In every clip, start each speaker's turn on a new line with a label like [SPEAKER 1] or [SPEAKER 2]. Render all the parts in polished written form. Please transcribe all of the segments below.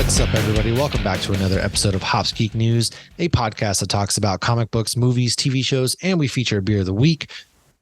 [SPEAKER 1] What's up, everybody? Welcome back to another episode of Hops Geek News, a podcast that talks about comic books, movies, TV shows, and we feature a beer of the week.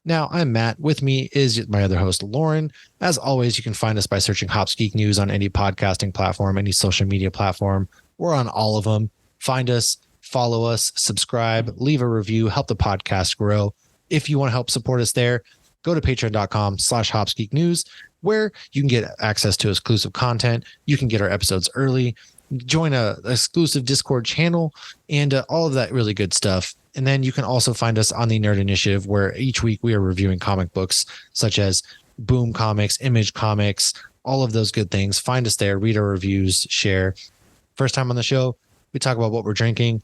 [SPEAKER 1] Now, I'm Matt. With me is my other host, Lauren. As always, you can find us by searching Hops Geek News on any podcasting platform, any social media platform. We're on all of them. Find us, follow us, subscribe, leave a review, help the podcast grow. If you want to help support us there, go to patreon.com/hopsgeeknews, where you can get access to exclusive content. You can get our episodes early, join a exclusive Discord channel, and all of that really good stuff. And then you can also find us on the Nerd Initiative, where each week we are reviewing comic books such as Boom Comics, Image Comics, all of those good things. Find us there, read our reviews, share. First time on the show, we talk about what we're drinking,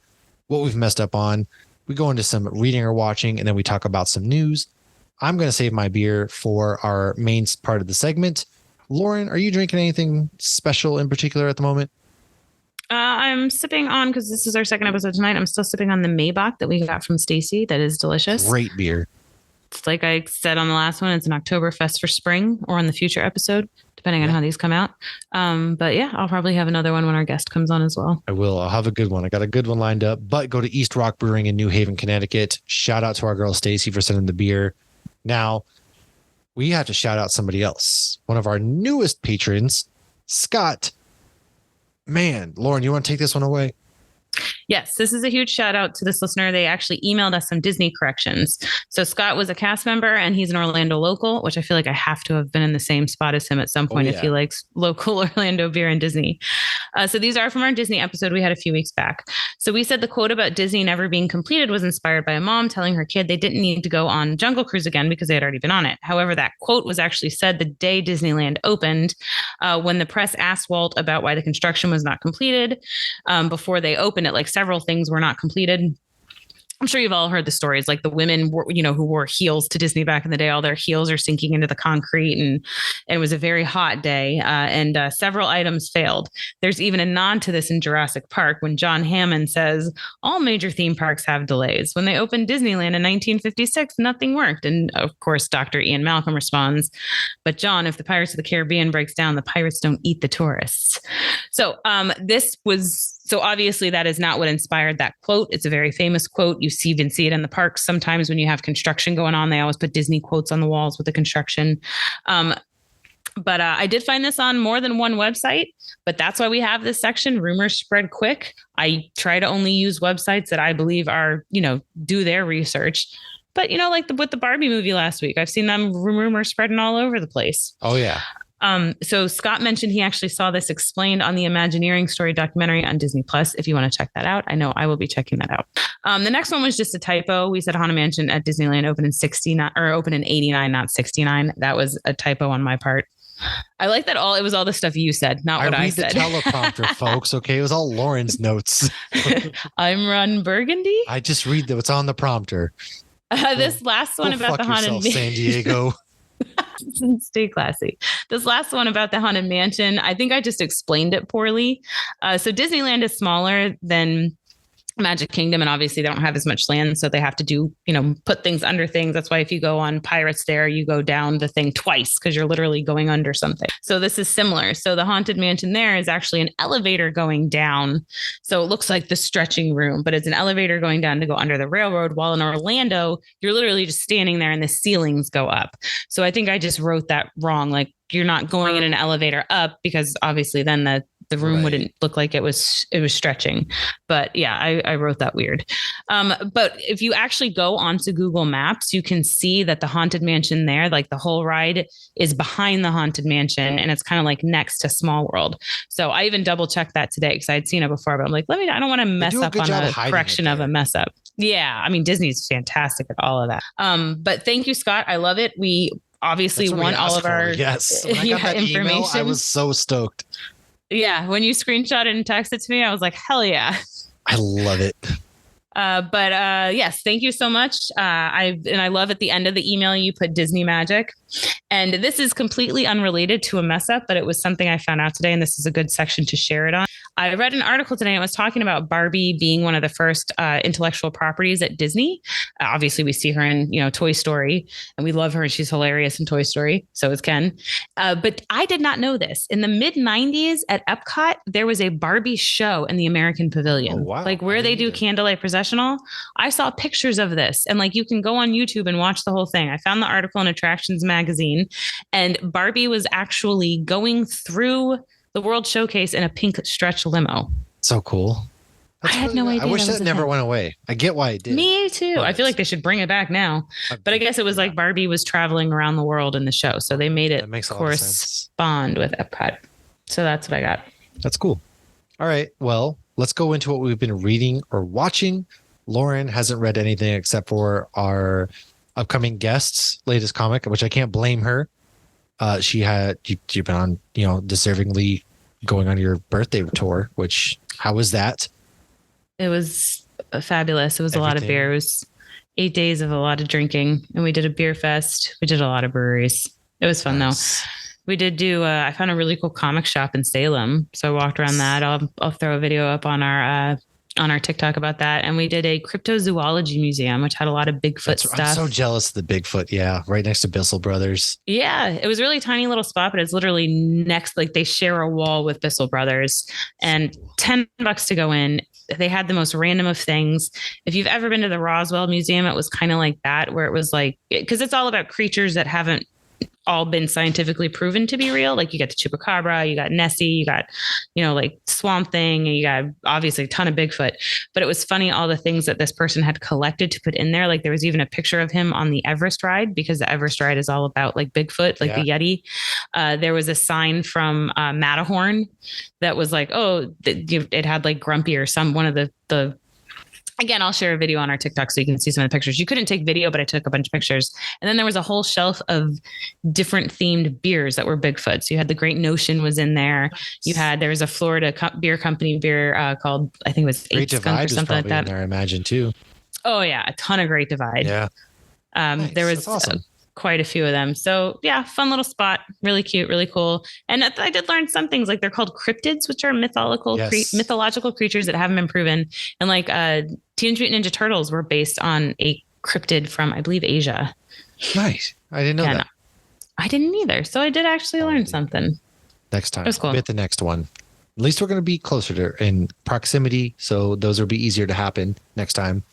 [SPEAKER 1] what we've messed up on. We go into some reading or watching, and then we talk about some news. I'm going to save my beer for our main part of the segment. Lauren, are you drinking anything special in particular at the moment?
[SPEAKER 2] I'm sipping on, because this is our second episode tonight, I'm still sipping on the Maybach that we got from Stacy. That is delicious.
[SPEAKER 1] Great beer.
[SPEAKER 2] It's like I said on the last one, it's an Oktoberfest for spring, or on the future episode, depending on how these come out. But yeah, I'll probably have another one when our guest comes on as well.
[SPEAKER 1] I will. I'll have a good one. I got a good one lined up. But go to East Rock Brewing in New Haven, Connecticut. Shout out to our girl Stacy for sending the beer. Now, we have to shout out somebody else. One of our newest patrons, Scott. Man, Lauren, you want to take this one away?
[SPEAKER 2] Yes, this is a huge shout out to this listener. They actually emailed us some Disney corrections. So Scott was a cast member and he's an Orlando local, which I feel like I have to have been in the same spot as him at some point if he likes local Orlando beer and Disney. So these are from our Disney episode we had a few weeks back. So we said the quote about Disney never being completed was inspired by a mom telling her kid they didn't need to go on Jungle Cruise again because they had already been on it. However, that quote was actually said the day Disneyland opened, when the press asked Walt about why the construction was not completed before they opened it. Like, several things were not completed. I'm sure you've all heard the stories, like the women, who wore heels to Disney back in the day, all their heels are sinking into the concrete, and it was a very hot day, and several items failed. There's even a nod to this in Jurassic Park when John Hammond says, all major theme parks have delays. When they opened Disneyland in 1956, nothing worked. And of course, Dr. Ian Malcolm responds, but John, if the Pirates of the Caribbean breaks down, the pirates don't eat the tourists. So So obviously that is not what inspired that quote. It's a very famous quote. You even see it in the parks. Sometimes when you have construction going on, they always put Disney quotes on the walls with the construction. But I did find this on more than one website, but that's why we have this section, Rumors Spread Quick. I try to only use websites that I believe are, do their research. But, like with the Barbie movie last week, I've seen them rumors spreading all over the place.
[SPEAKER 1] Oh, yeah.
[SPEAKER 2] So Scott mentioned he actually saw this explained on the Imagineering story documentary on Disney Plus. If you want to check that out, I know I will be checking that out. The next one was just a typo. We said Haunted Mansion at Disneyland opened in 89, not 69. That was a typo on my part. I like that it was all the stuff you said, not what I said.
[SPEAKER 1] I read the teleprompter, folks. Okay, it was all Lauren's notes.
[SPEAKER 2] I'm Ron Burgundy.
[SPEAKER 1] I just read what's on the prompter.
[SPEAKER 2] This last one about the Haunted
[SPEAKER 1] Mansion, San Diego.
[SPEAKER 2] Stay classy. This last one about the Haunted Mansion, I think I just explained it poorly. So Disneyland is smaller than Magic Kingdom, and obviously they don't have as much land, so they have to do, put things under things. That's why if you go on Pirates there, you go down the thing twice because you're literally going under something. So this is similar. So the Haunted Mansion there is actually an elevator going down. So it looks like the stretching room, but it's an elevator going down to go under the railroad. While in Orlando, you're literally just standing there and the ceilings go up. So I think I just wrote that wrong. Like, you're not going in an elevator up, because obviously then the room wouldn't look like it was stretching. But yeah, I wrote that weird. But if you actually go onto Google Maps, you can see that the Haunted Mansion there, like the whole ride is behind the Haunted Mansion, and it's kind of like next to Small World. So I even double checked that today because I'd seen it before, but I'm like, I don't want to mess up on a correction of a mess up. Yeah. I mean, Disney's fantastic at all of that. But thank you, Scott. I love it. We obviously won all of our
[SPEAKER 1] when I got that
[SPEAKER 2] information.
[SPEAKER 1] Email, I was so stoked.
[SPEAKER 2] Yeah, when you screenshot it and text it to me, I was like, hell yeah.
[SPEAKER 1] I love it.
[SPEAKER 2] But yes, thank you so much. I love at the end of the email, you put Disney Magic. And this is completely unrelated to a mess up, but it was something I found out today, and this is a good section to share it on. I read an article today. And it was talking about Barbie being one of the first intellectual properties at Disney. Obviously, we see her in Toy Story, and we love her, and she's hilarious in Toy Story. So is Ken. But I did not know this. In the mid '90s at Epcot, there was a Barbie show in the American Pavilion, like where they do Candlelight Processional. I saw pictures of this, and like you can go on YouTube and watch the whole thing. I found the article in Attractions Magazine, and Barbie was actually going through the World Showcase in a pink stretch limo.
[SPEAKER 1] So cool.
[SPEAKER 2] I had no idea.
[SPEAKER 1] I wish that never went away. I get why it did.
[SPEAKER 2] Me too. I feel like they should bring it back now. But I guess it was like Barbie was traveling around the world in the show. So they made it correspond with Epcot. So that's what I got.
[SPEAKER 1] That's cool. All right. Well, let's go into what we've been reading or watching. Lauren hasn't read anything except for our upcoming guest's latest comic, which I can't blame her. You've been on, deservingly going on your birthday tour, how was that?
[SPEAKER 2] It was fabulous. It was a lot of beer. It was 8 days of a lot of drinking, and we did a beer fest. We did a lot of breweries. It was fun though. We did do, I found a really cool comic shop in Salem. So I walked around that. I'll throw a video up on our TikTok about that. And we did a cryptozoology museum, which had a lot of Bigfoot stuff.
[SPEAKER 1] I'm so jealous of the Bigfoot. Yeah. Right next to Bissell Brothers.
[SPEAKER 2] Yeah. It was really tiny little spot, but it's literally next, like they share a wall with Bissell Brothers, and $10 to go in. They had the most random of things. If you've ever been to the Roswell Museum, it was kind of like that, where it was like, because it's all about creatures that haven't all been scientifically proven to be real. Like you got the chupacabra, you got Nessie, you got, like Swamp Thing, and you got obviously a ton of Bigfoot. But it was funny, all the things that this person had collected to put in there. Like there was even a picture of him on the Everest ride, because the Everest ride is all about like Bigfoot, like the Yeti. There was a sign from Matterhorn that was like, it had like Grumpy or one of the again, I'll share a video on our TikTok so you can see some of the pictures. You couldn't take video, but I took a bunch of pictures. And then there was a whole shelf of different themed beers that were Bigfoot. So you had the Great Notion was in there. There was a Florida beer company beer called, I think it was Eight Skunk or something like that.
[SPEAKER 1] In there, I imagine too.
[SPEAKER 2] Oh yeah, a ton of Great Divide.
[SPEAKER 1] Yeah.
[SPEAKER 2] Nice. There was awesome. Quite a few of them. So yeah, fun little spot. Really cute, really cool. And I did learn some things, like they're called cryptids, which are mythological creatures that haven't been proven. And like Teenage Mutant Ninja Turtles were based on a cryptid from, I believe, Asia.
[SPEAKER 1] Nice. I didn't know that.
[SPEAKER 2] I didn't either. So I did actually learn something.
[SPEAKER 1] Next time.
[SPEAKER 2] It was cool.
[SPEAKER 1] At the next one. At least we're going to be closer to in proximity. So those will be easier to happen next time.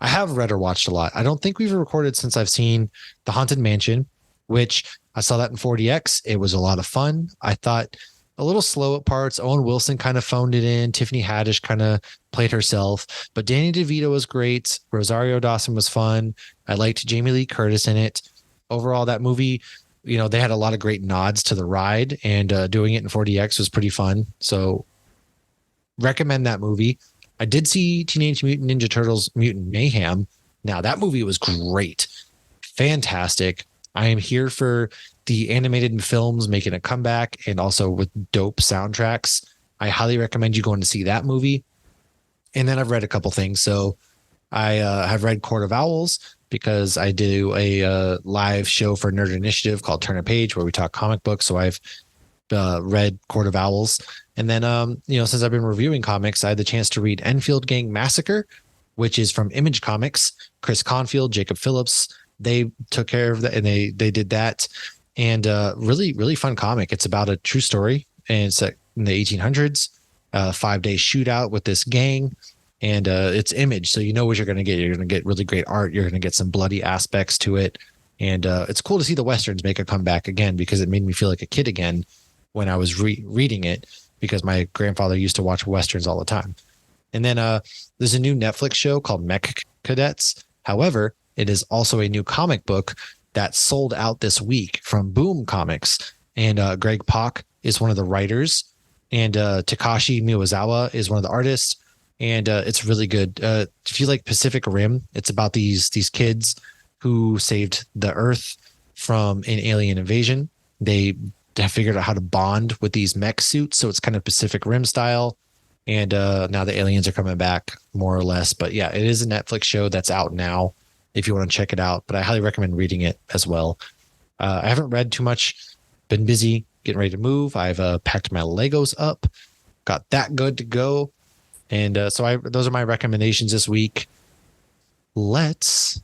[SPEAKER 1] I have read or watched a lot. I don't think we've recorded since I've seen The Haunted Mansion, which I saw that in 4DX. It was a lot of fun. I thought a little slow at parts. Owen Wilson kind of phoned it in. Tiffany Haddish kind of played herself, but Danny DeVito was great. Rosario Dawson was fun. I liked Jamie Lee Curtis in it. Overall, that movie, they had a lot of great nods to the ride, and doing it in 4DX was pretty fun. So recommend that movie. I did see Teenage Mutant Ninja Turtles Mutant Mayhem. Now, that movie was great. Fantastic. I am here for the animated films making a comeback, and also with dope soundtracks. I highly recommend you going to see that movie. And then I've read a couple things. So I have read Court of Owls, because I do a live show for Nerd Initiative called Turn a Page, where we talk comic books. So I've read Court of Owls. And then, since I've been reviewing comics, I had the chance to read Enfield Gang Massacre, which is from Image Comics. Chris Confield, Jacob Phillips, they took care of that, and they did that. And really, really fun comic. It's about a true story, and it's in the 1800s, 5-day shootout with this gang. And it's Image, so you know what you're going to get. You're going to get really great art. You're going to get some bloody aspects to it. And it's cool to see the Westerns make a comeback again, because it made me feel like a kid again when I was reading it, because my grandfather used to watch Westerns all the time. And then there's a new Netflix show called Mech Cadets. However, it is also a new comic book that sold out this week from Boom Comics. And Greg Pak is one of the writers, and Takashi Miyazawa is one of the artists. And it's really good. If you like Pacific Rim, it's about these kids who saved the Earth from an alien invasion. They have figured out how to bond with these mech suits, so it's kind of Pacific Rim style. And now the aliens are coming back, more or less. But yeah, it is a Netflix show that's out now if you want to check it out. But I highly recommend reading it as well. I haven't read too much. Been busy getting ready to move. I've packed my Legos up. got that good to go. And those are my recommendations this week. Let's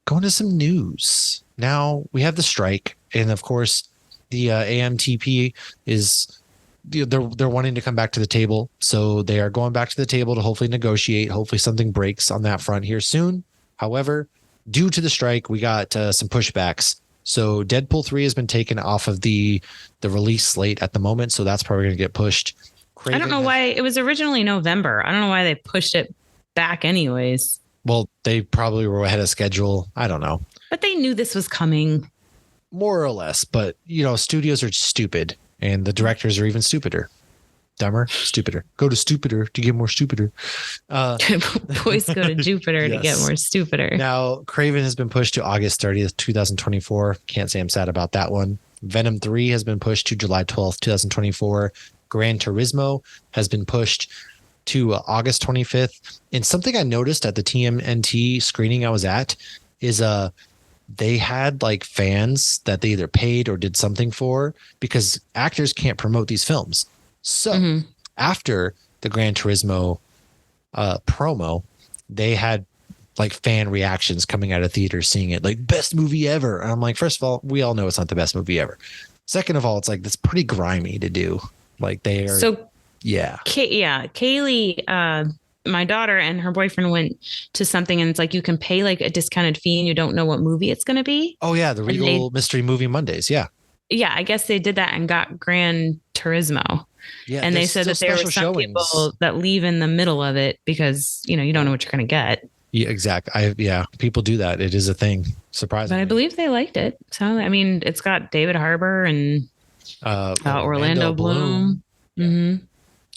[SPEAKER 1] go into some news. Now we have the strike, and of course, the AMTP is they're wanting to come back to the table, so they are going back to the table to hopefully negotiate. Hopefully, something breaks on that front here soon. However, due to the strike, we got some pushbacks. So Deadpool 3 has been taken off of the release slate at the moment, so that's probably going to get pushed.
[SPEAKER 2] I don't know why it was originally November. I don't know why they pushed it back anyways.
[SPEAKER 1] Well, they probably were ahead of schedule. I don't know.
[SPEAKER 2] But they knew this was coming.
[SPEAKER 1] More or less. But, studios are stupid, and the directors are even stupider. Dumber, stupider. Go to stupider to get more stupider.
[SPEAKER 2] Boys go to Jupiter to get more stupider.
[SPEAKER 1] Now, Craven has been pushed to August 30th, 2024. Can't say I'm sad about that one. Venom 3 has been pushed to July 12th, 2024. Gran Turismo has been pushed to August 25th. And something I noticed at the TMNT screening I was at is they had like fans that they either paid or did something for, because actors can't promote these films. So after the Gran Turismo promo, they had like fan reactions coming out of theaters seeing it, like best movie ever. And I'm like, first of all, we all know it's not the best movie ever. Second of all, it's like, that's pretty grimy to do. Like they are.
[SPEAKER 2] So
[SPEAKER 1] yeah.
[SPEAKER 2] Kaylee, my daughter and her boyfriend went to something, and it's like you can pay like a discounted fee and you don't know what movie it's going to be.
[SPEAKER 1] Oh yeah. The Regal Mystery Movie Mondays. Yeah. Yeah.
[SPEAKER 2] I guess they did that and got Gran Turismo. Yeah. And they said that there were some people that leave in the middle of it because, you don't know what you're going to get.
[SPEAKER 1] Yeah, exactly. People do that. It is a thing. Surprisingly.
[SPEAKER 2] But I believe they liked it. So, I mean, it's got David Harbour and Orlando Bloom. Yeah. Mm-hmm.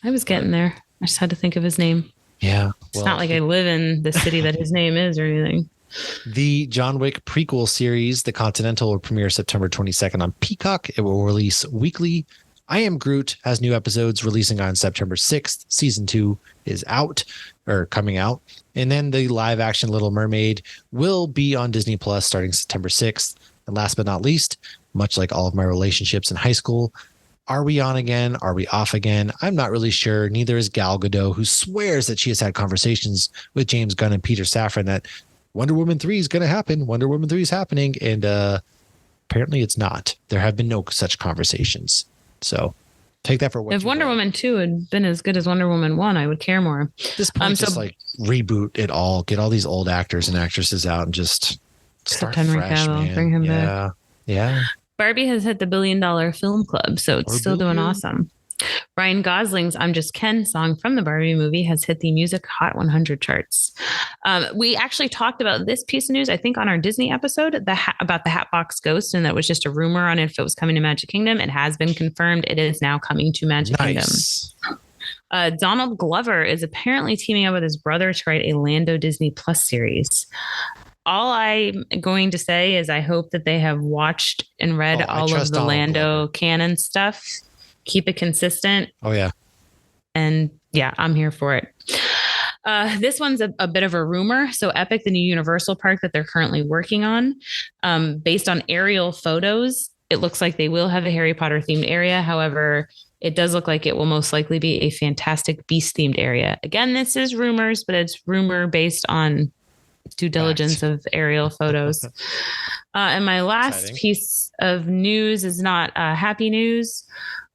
[SPEAKER 2] I was getting there. I just had to think of his name.
[SPEAKER 1] Yeah.
[SPEAKER 2] It's not like I live in the city that his name is or anything.
[SPEAKER 1] The John Wick prequel series, The Continental, will premiere September 22nd on Peacock. It will release weekly. I Am Groot has new episodes releasing on September 6th. Season 2 is coming out. And then the live action Little Mermaid will be on Disney Plus starting September 6th. And last but not least, much like all of my relationships in high school, are we on again? Are we off again? I'm not really sure. Neither is Gal Gadot, who swears that she has had conversations with James Gunn and Peter Safran that Wonder Woman 3 is going to happen. Wonder Woman 3 is happening. And apparently it's not. There have been no such conversations. So take that for what.
[SPEAKER 2] If Wonder Woman 2 had been as good as Wonder Woman 1, I would care more.
[SPEAKER 1] At this point, just like reboot it all, get all these old actors and actresses out and just start
[SPEAKER 2] Henry
[SPEAKER 1] fresh,
[SPEAKER 2] Cavill,
[SPEAKER 1] man.
[SPEAKER 2] bring him back.
[SPEAKER 1] Yeah.
[SPEAKER 2] Barbie has hit the $1 billion film club, so it's still doing awesome. Ryan Gosling's I'm Just Ken song from the Barbie movie has hit the Music Hot 100 charts. We actually talked about this piece of news, I think, on our Disney episode about the Hatbox Ghost, and that was just a rumor on if it was coming to Magic Kingdom. It has been confirmed. It is now coming to Magic Kingdom. Donald Glover is apparently teaming up with his brother to write a Lando Disney Plus series. All I'm going to say is I hope that they have watched and read all of the Lando canon stuff. Keep it consistent.
[SPEAKER 1] Oh, yeah.
[SPEAKER 2] And yeah, I'm here for it. This one's a bit of a rumor. So Epic, the new Universal park that they're currently working on, based on aerial photos, it looks like they will have a Harry Potter themed area. However, it does look like it will most likely be a Fantastic Beast themed area. Again, this is rumors, but it's rumor based on due diligence of aerial photos. And my last piece of news is not happy news.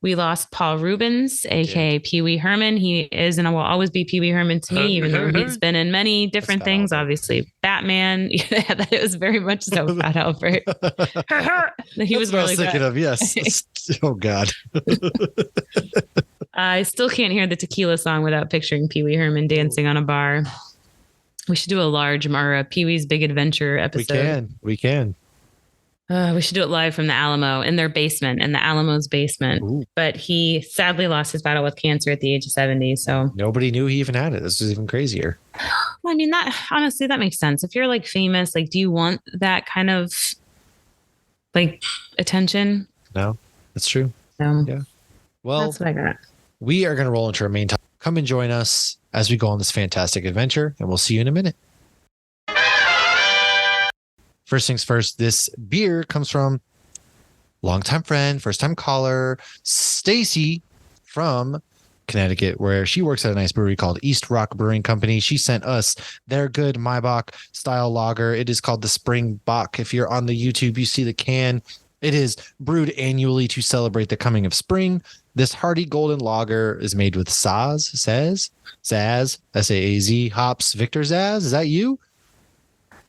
[SPEAKER 2] We lost Paul Rubens, aka Pee Wee Herman. He is and will always be Pee Wee Herman to me, even though he's been in many different things. Obviously, Batman. That was very much so Fat Albert. He was really
[SPEAKER 1] thinking of. Yes. Oh God.
[SPEAKER 2] I still can't hear the Tequila song without picturing Pee Wee Herman dancing on a bar. We should do a large Mara Pee Wee's Big Adventure episode.
[SPEAKER 1] We can.
[SPEAKER 2] We should do it live from the Alamo in their basement, in the Alamo's basement.
[SPEAKER 1] Ooh.
[SPEAKER 2] But he sadly lost his battle with cancer at the age of 70. So
[SPEAKER 1] nobody knew he even had it. This is even crazier.
[SPEAKER 2] Well, I mean, honestly, that makes sense. If you're like famous, like, do you want that kind of like attention?
[SPEAKER 1] No, that's true.
[SPEAKER 2] So,
[SPEAKER 1] yeah. Well,
[SPEAKER 2] that's what I got.
[SPEAKER 1] We are going to roll into our main topic. Come and join us as we go on this fantastic adventure, and we'll see you in a minute. First things first, this beer comes from longtime friend, first time caller, Stacy from Connecticut, where she works at a nice brewery called East Rock Brewing Company. She sent us their good Maibach style lager. It is called the Spring Bach. If you're on the YouTube, you see the can. It is brewed annually to celebrate the coming of spring. This hearty golden lager is made with Saaz, S-A-A-Z, hops. Victor Zaz, is that you?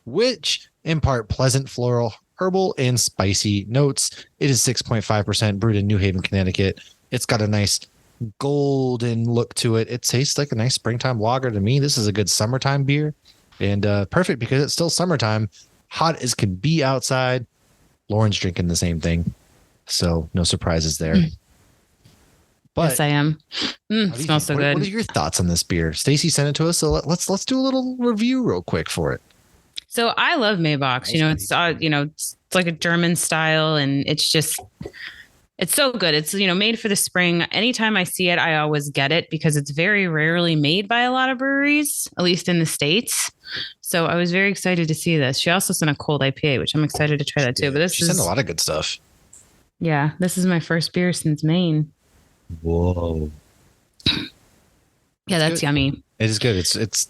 [SPEAKER 1] Which impart pleasant floral, herbal, and spicy notes. It is 6.5% brewed in New Haven, Connecticut. It's got a nice golden look to it. It tastes like a nice springtime lager to me. This is a good summertime beer, and perfect because it's still summertime. Hot as could be outside. Lauren's drinking the same thing, so no surprises there. But
[SPEAKER 2] yes, I am. Smells so good.
[SPEAKER 1] What are your thoughts on this beer? Stacy sent it to us, so let's do a little review real quick for it.
[SPEAKER 2] So I love Maybachs. It's like a German style, and it's so good. It's made for the spring. Anytime I see it, I always get it because it's very rarely made by a lot of breweries, at least in the States. So I was very excited to see this. She also sent a cold IPA, which I'm excited to try that too. But she sent
[SPEAKER 1] a lot of good stuff.
[SPEAKER 2] Yeah, this is my first beer since Maine.
[SPEAKER 1] Whoa.
[SPEAKER 2] Yeah, that's yummy.
[SPEAKER 1] It is good. It's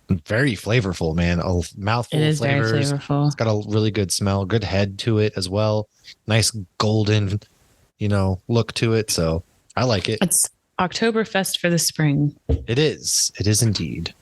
[SPEAKER 1] very flavorful, man. A mouthful of flavors. Very flavorful. It's got a really good smell, good head to it as well. Nice golden, look to it. So I like it.
[SPEAKER 2] It's Oktoberfest for the spring.
[SPEAKER 1] It is. It is indeed.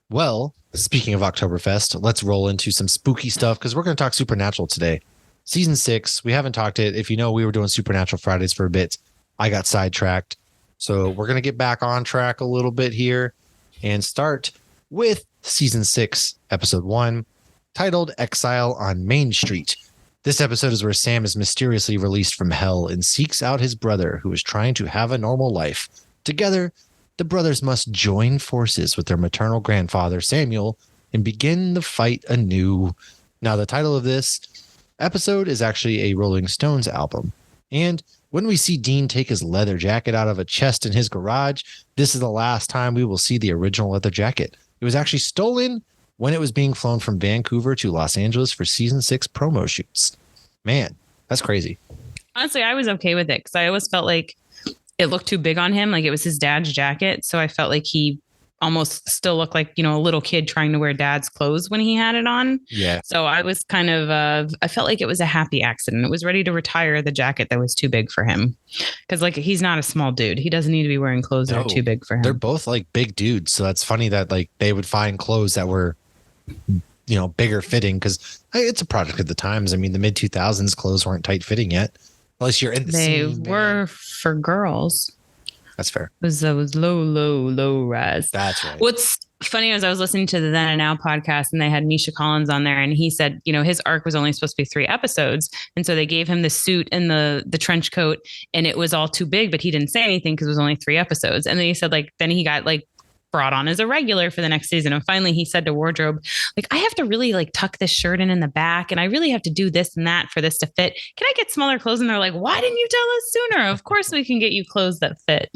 [SPEAKER 1] Well, speaking of Oktoberfest, let's roll into some spooky stuff because we're going to talk Supernatural today. Season 6. We haven't talked it. If you know, we were doing Supernatural Fridays for a bit. I got sidetracked. So we're going to get back on track a little bit here and start with Season 6, Episode 1, titled Exile on Main Street. This episode is where Sam is mysteriously released from hell and seeks out his brother who is trying to have a normal life. Together, the brothers must join forces with their maternal grandfather, Samuel, and begin the fight anew. Now, the title of this episode is actually a Rolling Stones album. And when we see Dean take his leather jacket out of a chest in his garage, this is the last time we will see the original leather jacket. It was actually stolen when it was being flown from Vancouver to Los Angeles for season 6 promo shoots. Man, that's crazy.
[SPEAKER 2] Honestly, I was okay with it because I always felt like it looked too big on him. Like it was his dad's jacket. So I felt like he almost still looked like, a little kid trying to wear dad's clothes when he had it on.
[SPEAKER 1] Yeah.
[SPEAKER 2] So I was kind of, I felt like it was a happy accident. It was ready to retire the jacket that was too big for him. Because he's not a small dude. He doesn't need to be wearing clothes that are too big for him.
[SPEAKER 1] They're both big dudes. So that's funny that they would find clothes that were, bigger fitting because it's a product of the times. I mean, the mid 2000s clothes weren't tight fitting yet. Unless you're in the scene.
[SPEAKER 2] They were for girls.
[SPEAKER 1] That's fair.
[SPEAKER 2] It was low rise.
[SPEAKER 1] That's right.
[SPEAKER 2] What's funny is I was listening to the Then and Now podcast and they had Misha Collins on there and he said, his arc was only supposed to be 3 episodes. And so they gave him the suit and the trench coat and it was all too big, but he didn't say anything because it was only 3 episodes. And then he said then he got brought on as a regular for the next season. And finally he said to wardrobe, I have to really tuck this shirt in the back and I really have to do this and that for this to fit. Can I get smaller clothes? And they're like, why didn't you tell us sooner? Of course we can get you clothes that fit.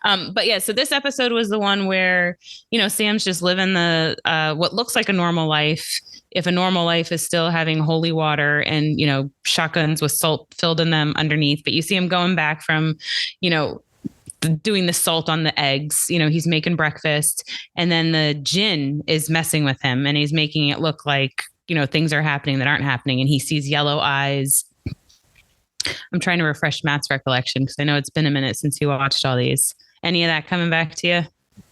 [SPEAKER 2] But yeah, so this episode was the one where, Sam's just living the, what looks like a normal life. If a normal life is still having holy water and, shotguns with salt filled in them underneath, but you see him going back from, doing the salt on the eggs, he's making breakfast and then the djinn is messing with him and he's making it look like, things are happening that aren't happening. And he sees yellow eyes. I'm trying to refresh Matt's recollection because I know it's been a minute since he watched all these. Any of that coming back to you?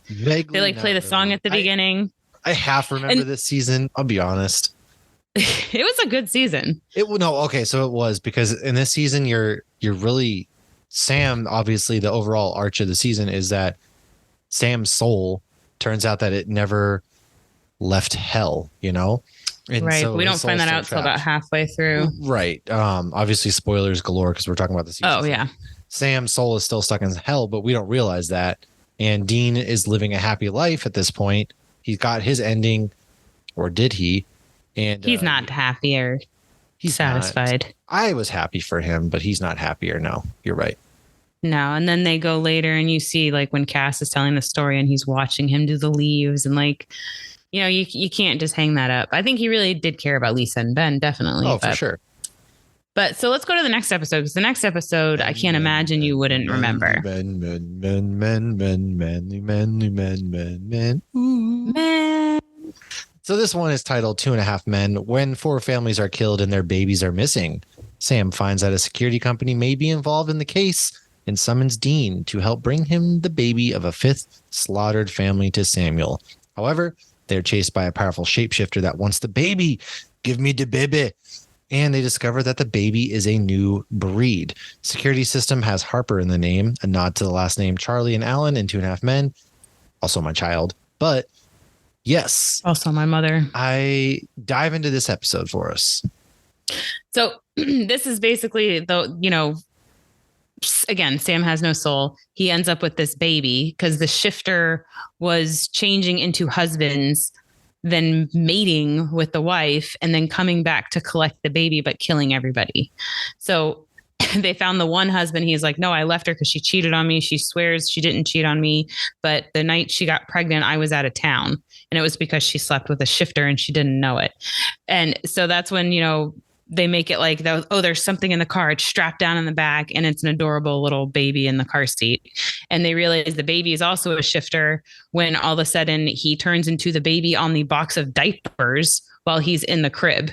[SPEAKER 1] Vaguely,
[SPEAKER 2] they play the song at the beginning.
[SPEAKER 1] I half remember this season. I'll be honest.
[SPEAKER 2] It was a good season.
[SPEAKER 1] So it was because in this season, you're really Sam, obviously the overall arch of the season is that Sam's soul turns out that it never left hell, And
[SPEAKER 2] right.
[SPEAKER 1] so
[SPEAKER 2] we don't find that out till about halfway through.
[SPEAKER 1] Right. Obviously spoilers galore because we're talking about the season.
[SPEAKER 2] Oh yeah.
[SPEAKER 1] Sam's soul is still stuck in hell, but we don't realize that. And Dean is living a happy life at this point. He's got his ending, or did he? And
[SPEAKER 2] he's not happy or he's satisfied.
[SPEAKER 1] I was happy for him, but he's not happier. No, you're right.
[SPEAKER 2] No. And then they go later and you see when Cass is telling the story and he's watching him do the leaves and you can't just hang that up. I think he really did care about Lisa and Ben, definitely.
[SPEAKER 1] Oh, for sure.
[SPEAKER 2] But so let's go to the next episode, because the next episode, I can't imagine you wouldn't remember.
[SPEAKER 1] Men. So this one is titled 2.5 Men, when 4 families are killed and their babies are missing. Sam finds that a security company may be involved in the case and summons Dean to help bring him the baby of a 5th slaughtered family to Samuel. However, they're chased by a powerful shapeshifter that wants the baby. Give me the baby. And they discover that the baby is a new breed. Security system has Harper in the name, a nod to the last name Charlie and Alan in 2.5 Men. Also my child. But yes.
[SPEAKER 2] Also my mother.
[SPEAKER 1] I dive into this episode for us.
[SPEAKER 2] So this is basically again, Sam has no soul. He ends up with this baby because the shifter was changing into husbands, then mating with the wife, and then coming back to collect the baby, but killing everybody. So they found the one husband. He's like, no, I left her because she cheated on me. She swears she didn't cheat on me. But the night she got pregnant, I was out of town. And it was because she slept with a shifter and she didn't know it. And so that's when, they make it like, there's something in the car. It's strapped down in the back and it's an adorable little baby in the car seat. And they realize the baby is also a shifter when all of a sudden he turns into the baby on the box of diapers while he's in the crib.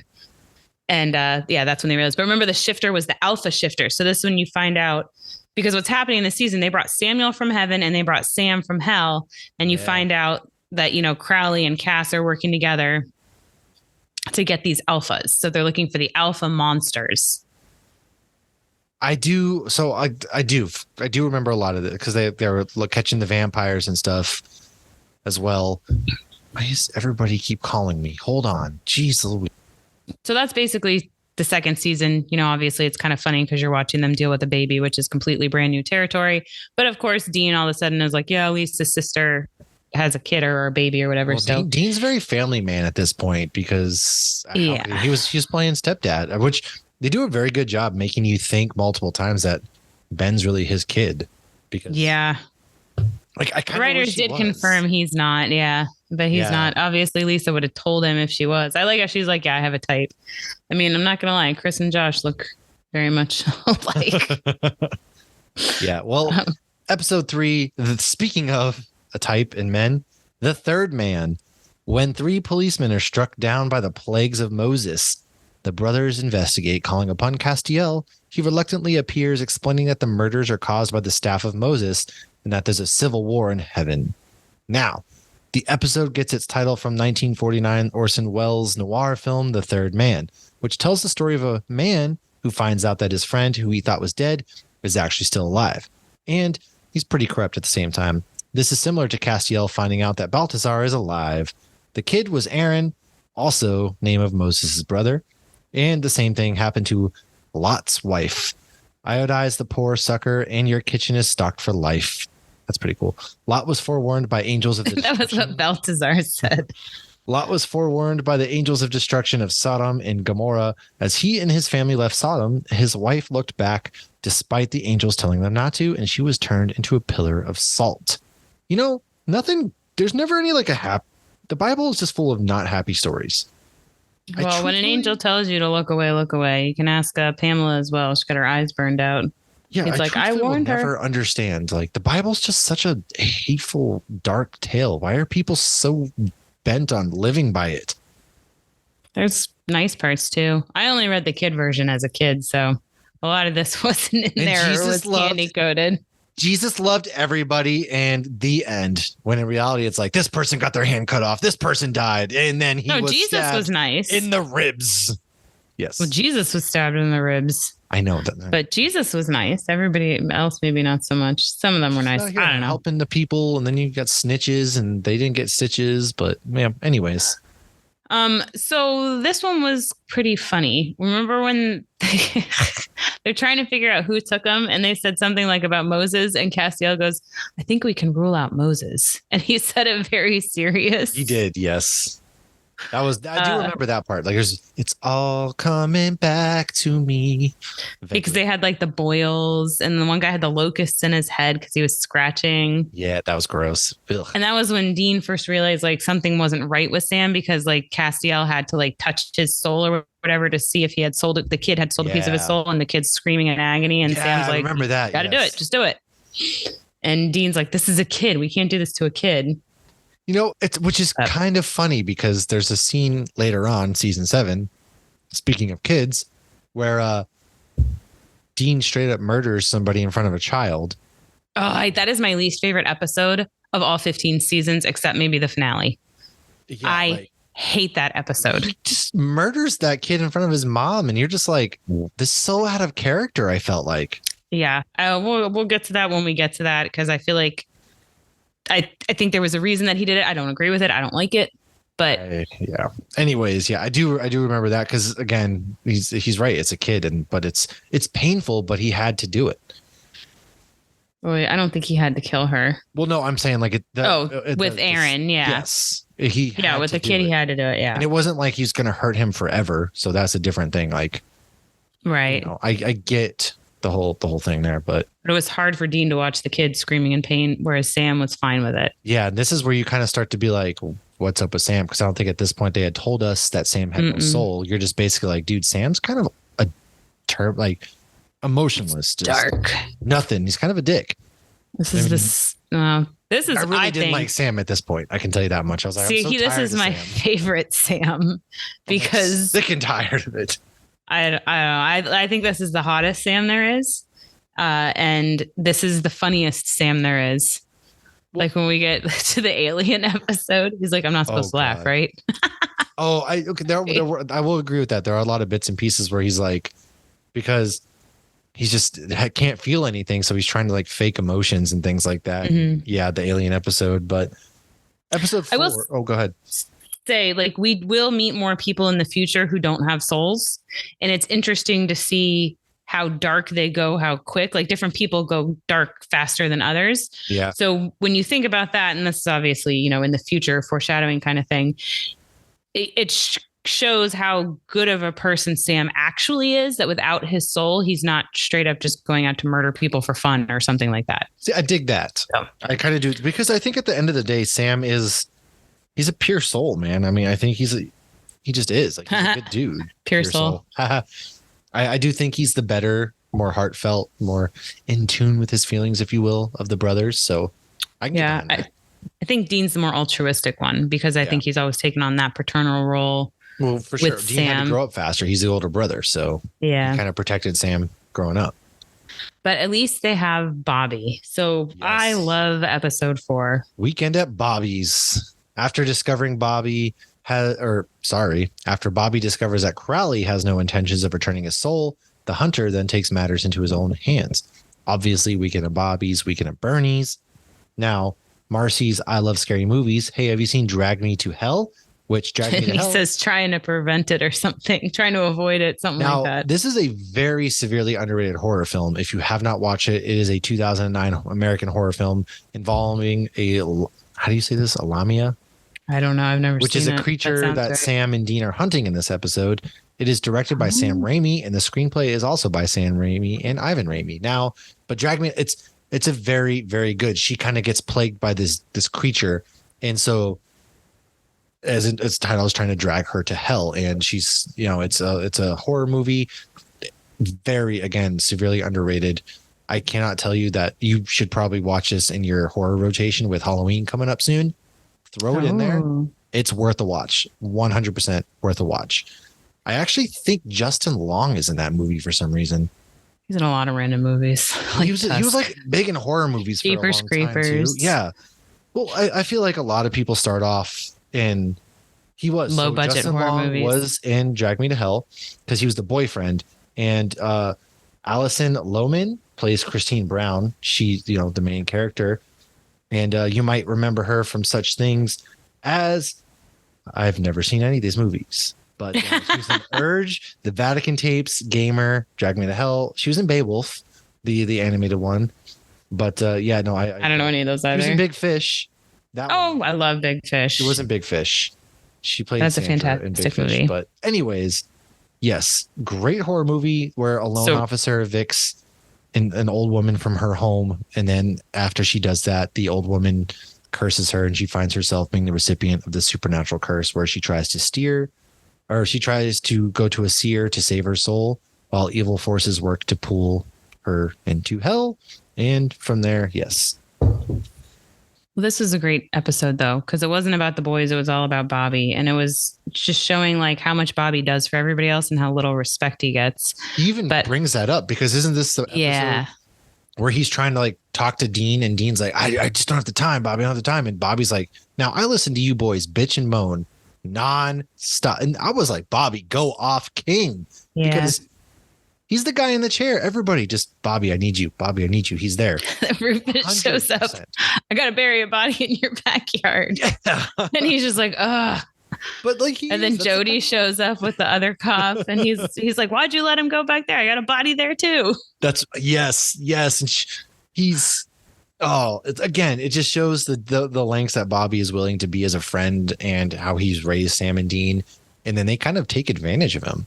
[SPEAKER 2] And that's when they realize. But remember, the shifter was the alpha shifter. So this is when you find out, because what's happening in this season, they brought Samuel from heaven and they brought Sam from hell. And you find out that, Crowley and Cass are working together to get these alphas. So they're looking for the alpha monsters.
[SPEAKER 1] I do. So I do remember a lot of it because they were catching the vampires and stuff as well. Why does everybody keep calling me? Hold on. Jeez Louise.
[SPEAKER 2] So that's basically the second season. Obviously it's kind of funny because you're watching them deal with a baby, which is completely brand new territory. But of course, Dean all of a sudden is like, yeah, at least his sister has a kid or a baby or whatever.
[SPEAKER 1] Well,
[SPEAKER 2] so
[SPEAKER 1] Dean's very family man at this point because he was playing stepdad, which they do a very good job making you think multiple times that Ben's really his kid. Because like the
[SPEAKER 2] writers did confirm he's not, but he's not. Obviously, Lisa would have told him if she was. I like how she's like, yeah, I have a type. I mean, I'm not gonna lie, Chris and Josh look very much alike.
[SPEAKER 1] Yeah. Well, episode 3. Speaking of a type in men, the third man. When 3 policemen are struck down by the plagues of Moses, the brothers investigate, calling upon Castiel. He reluctantly appears, explaining that the murders are caused by the staff of Moses and that there's a civil war in heaven. Now, the episode gets its title from 1949 Orson Welles' noir film, The Third Man, which tells the story of a man who finds out that his friend, who he thought was dead, is actually still alive. And he's pretty corrupt at the same time. This is similar to Castiel finding out that Balthazar is alive. The kid was Aaron, also name of Moses' brother. And the same thing happened to Lot's wife. Iodize the poor sucker, and your kitchen is stocked for life. That's pretty cool. Lot was forewarned by angels of destruction.
[SPEAKER 2] That was what Balthazar said.
[SPEAKER 1] Lot was forewarned by the angels of destruction of Sodom and Gomorrah. As he and his family left Sodom, his wife looked back despite the angels telling them not to, and she was turned into a pillar of salt. There's never any the Bible is just full of not happy stories.
[SPEAKER 2] Well, when an angel tells you to look away, you can ask Pamela as well. She got her eyes burned out.
[SPEAKER 1] Yeah,
[SPEAKER 2] it's I warned her.
[SPEAKER 1] Never understand. The Bible's just such a hateful, dark tale. Why are people so bent on living by it?
[SPEAKER 2] There's nice parts too. I only read the kid version as a kid, so a lot of this wasn't in there. It was candy coated.
[SPEAKER 1] Jesus loved everybody, and the end. When in reality, it's like this person got their hand cut off, this person died, and then
[SPEAKER 2] Jesus was nice
[SPEAKER 1] in the ribs. Yes.
[SPEAKER 2] Well, Jesus was stabbed in the ribs.
[SPEAKER 1] I know that,
[SPEAKER 2] but Jesus was nice. Everybody else, maybe not so much. Some of them were nice. I don't know.
[SPEAKER 1] Helping the people, and then you got snitches, and they didn't get stitches. But anyways.
[SPEAKER 2] So this one was pretty funny. Remember when they're trying to figure out who took them, and they said something like about Moses, and Castiel goes, "I think we can rule out Moses," and he said it very serious.
[SPEAKER 1] He did, yes. I do remember that part. Like it's all coming back to me.
[SPEAKER 2] Because they had like the boils, and the one guy had the locusts in his head because he was scratching.
[SPEAKER 1] Yeah, that was gross. Ugh.
[SPEAKER 2] And that was when Dean first realized like something wasn't right with Sam, because like Castiel had to like touch his soul or whatever to see if he had sold it. The kid had sold a piece of his soul, and the kid's screaming in agony. And Sam's like,
[SPEAKER 1] remember that.
[SPEAKER 2] Gotta do it. Just do it. And Dean's like, this is a kid. We can't do this to a kid.
[SPEAKER 1] Which is kind of funny because there's a scene later on, season 7, speaking of kids, where Dean straight up murders somebody in front of a child.
[SPEAKER 2] Oh, that is my least favorite episode of all 15 seasons, except maybe the finale. Yeah, I hate that episode.
[SPEAKER 1] He just murders that kid in front of his mom, and you're just like, this is so out of character, I felt like.
[SPEAKER 2] Yeah, we'll get to that when we get to that, because I feel like I think there was a reason that he did it. I don't agree with it. I don't like it, but
[SPEAKER 1] yeah. Anyways, yeah, I do remember that because again, he's right. It's a kid, but it's painful, but he had to do it.
[SPEAKER 2] Boy, I don't think he had to kill her.
[SPEAKER 1] Well, no, I'm saying like
[SPEAKER 2] with Aaron, yeah.
[SPEAKER 1] Yes,
[SPEAKER 2] with the kid, he had to do it. Yeah,
[SPEAKER 1] and it wasn't like he's going to hurt him forever. So that's a different thing. Like,
[SPEAKER 2] right?
[SPEAKER 1] I get the whole thing there, but
[SPEAKER 2] it was hard for Dean to watch the kid screaming in pain, whereas Sam was fine with it.
[SPEAKER 1] Yeah, this is where you kind of start to be like, what's up with Sam? Because I don't think at this point they had told us that Sam had no soul. You're just basically like, dude, Sam's kind of a like emotionless, just
[SPEAKER 2] dark,
[SPEAKER 1] nothing. He's kind of a dick.
[SPEAKER 2] This is. I really
[SPEAKER 1] didn't like Sam at this point. I can tell you that much. I was like,
[SPEAKER 2] this is my favorite Sam because
[SPEAKER 1] sick and tired of it.
[SPEAKER 2] I don't know. I think this is the hottest Sam there is. And this is the funniest Sam there is. Like when we get to the alien episode, he's like, I'm not supposed to laugh, right?
[SPEAKER 1] I will agree with that. There are a lot of bits and pieces where he's like, because he's just can't feel anything. So he's trying to like fake emotions and things like that. Mm-hmm. Yeah, the alien episode, but episode 4. Go ahead.
[SPEAKER 2] Say like we will meet more people in the future who don't have souls, and it's interesting to see how dark they go, how quick, like different people go dark faster than others.
[SPEAKER 1] Yeah.
[SPEAKER 2] So when you think about that, and this is obviously, in the future foreshadowing kind of thing, it shows how good of a person Sam actually is, that without his soul, he's not straight up just going out to murder people for fun or something like that.
[SPEAKER 1] See, I dig that. So, I kind of do, because I think at the end of the day, Sam he's a pure soul, man. I mean, I think he just is like, he's a good dude.
[SPEAKER 2] pure soul.
[SPEAKER 1] I do think he's the better, more heartfelt, more in tune with his feelings, if you will, of the brothers. So I can get behind that.
[SPEAKER 2] I think Dean's the more altruistic one, because I think he's always taken on that paternal role.
[SPEAKER 1] Well, for sure. Dean had to grow up faster. He's the older brother. So he kind of protected Sam growing up.
[SPEAKER 2] But at least they have Bobby. So yes. I love episode 4.
[SPEAKER 1] Weekend at Bobby's. After discovering after Bobby discovers that Crowley has no intentions of returning his soul, the hunter then takes matters into his own hands. Obviously, Weekend at Bobby's, Weekend at Bernie's. Now, Marcy's I Love Scary Movies. Hey, have you seen Drag Me to Hell? Which Drag Me to Hell?
[SPEAKER 2] He says trying to prevent it or something, trying to avoid it, something like that.
[SPEAKER 1] This is a very severely underrated horror film. If you have not watched it, it is a 2009 American horror film involving how do you say this? A lamia?
[SPEAKER 2] I don't know. I've never seen it.
[SPEAKER 1] Which is a creature that Sam and Dean are hunting in this episode. It is directed by Sam Raimi, and the screenplay is also by Sam Raimi and Ivan Raimi. Now, but Drag Me, it's a very, very good. She kind of gets plagued by this creature, and so as its title is trying to drag her to hell. And she's, it's a horror movie, very, again, severely underrated. I cannot tell you that you should probably watch this in your horror rotation with Halloween coming up soon. Throw it in there. It's worth a watch. 100% worth a watch. I actually think Justin Long is in that movie for some reason.
[SPEAKER 2] He's in a lot of random movies.
[SPEAKER 1] He was like big in horror movies for
[SPEAKER 2] Jeepers
[SPEAKER 1] a long
[SPEAKER 2] Creepers.
[SPEAKER 1] time too. Yeah. Well, I feel like a lot of people start off in
[SPEAKER 2] low budget
[SPEAKER 1] Justin
[SPEAKER 2] horror
[SPEAKER 1] Long
[SPEAKER 2] movies.
[SPEAKER 1] Was in Drag Me to Hell because he was the boyfriend, and Allison Lohman plays Christine Brown. She's the main character. And you might remember her from such things as, I've never seen any of these movies, but she was in Urge, The Vatican Tapes, Gamer, Drag Me to Hell. She was in Beowulf, the animated one. But I don't know any of those either. She was in Big Fish.
[SPEAKER 2] I love Big Fish.
[SPEAKER 1] She wasn't Big Fish. She played
[SPEAKER 2] That's a
[SPEAKER 1] Sandra in Big
[SPEAKER 2] fantastic
[SPEAKER 1] Fish.
[SPEAKER 2] movie.
[SPEAKER 1] But anyways, yes, great horror movie where a lone officer evicts an old woman from her home, and then after she does that, the old woman curses her, and she finds herself being the recipient of the supernatural curse, where she tries to go to a seer to save her soul, while evil forces work to pull her into hell. And from there, yes.
[SPEAKER 2] Well, this was a great episode, though, because it wasn't about the boys. It was all about Bobby. And it was just showing like how much Bobby does for everybody else and how little respect he gets.
[SPEAKER 1] He even brings that up, because isn't this the episode where he's trying to like talk to Dean, and Dean's like, I just don't have the time, Bobby. I don't have the time. And Bobby's like, now I listen to you boys bitch and moan non-stop. And I was like, Bobby, go off king.
[SPEAKER 2] Yeah.
[SPEAKER 1] Because he's the guy in the chair. Everybody just, Bobby, I need you. Bobby, I need you. He's there.
[SPEAKER 2] Rufus shows up. I got to bury a body in your backyard. Yeah. And he's just like, ugh.
[SPEAKER 1] But like,
[SPEAKER 2] and then Jody shows up with the other cop, and he's like, why'd you let him go back there? I got a body there too.
[SPEAKER 1] That's yes. And it just shows the lengths that Bobby is willing to be as a friend, and how he's raised Sam and Dean. And then they kind of take advantage of him.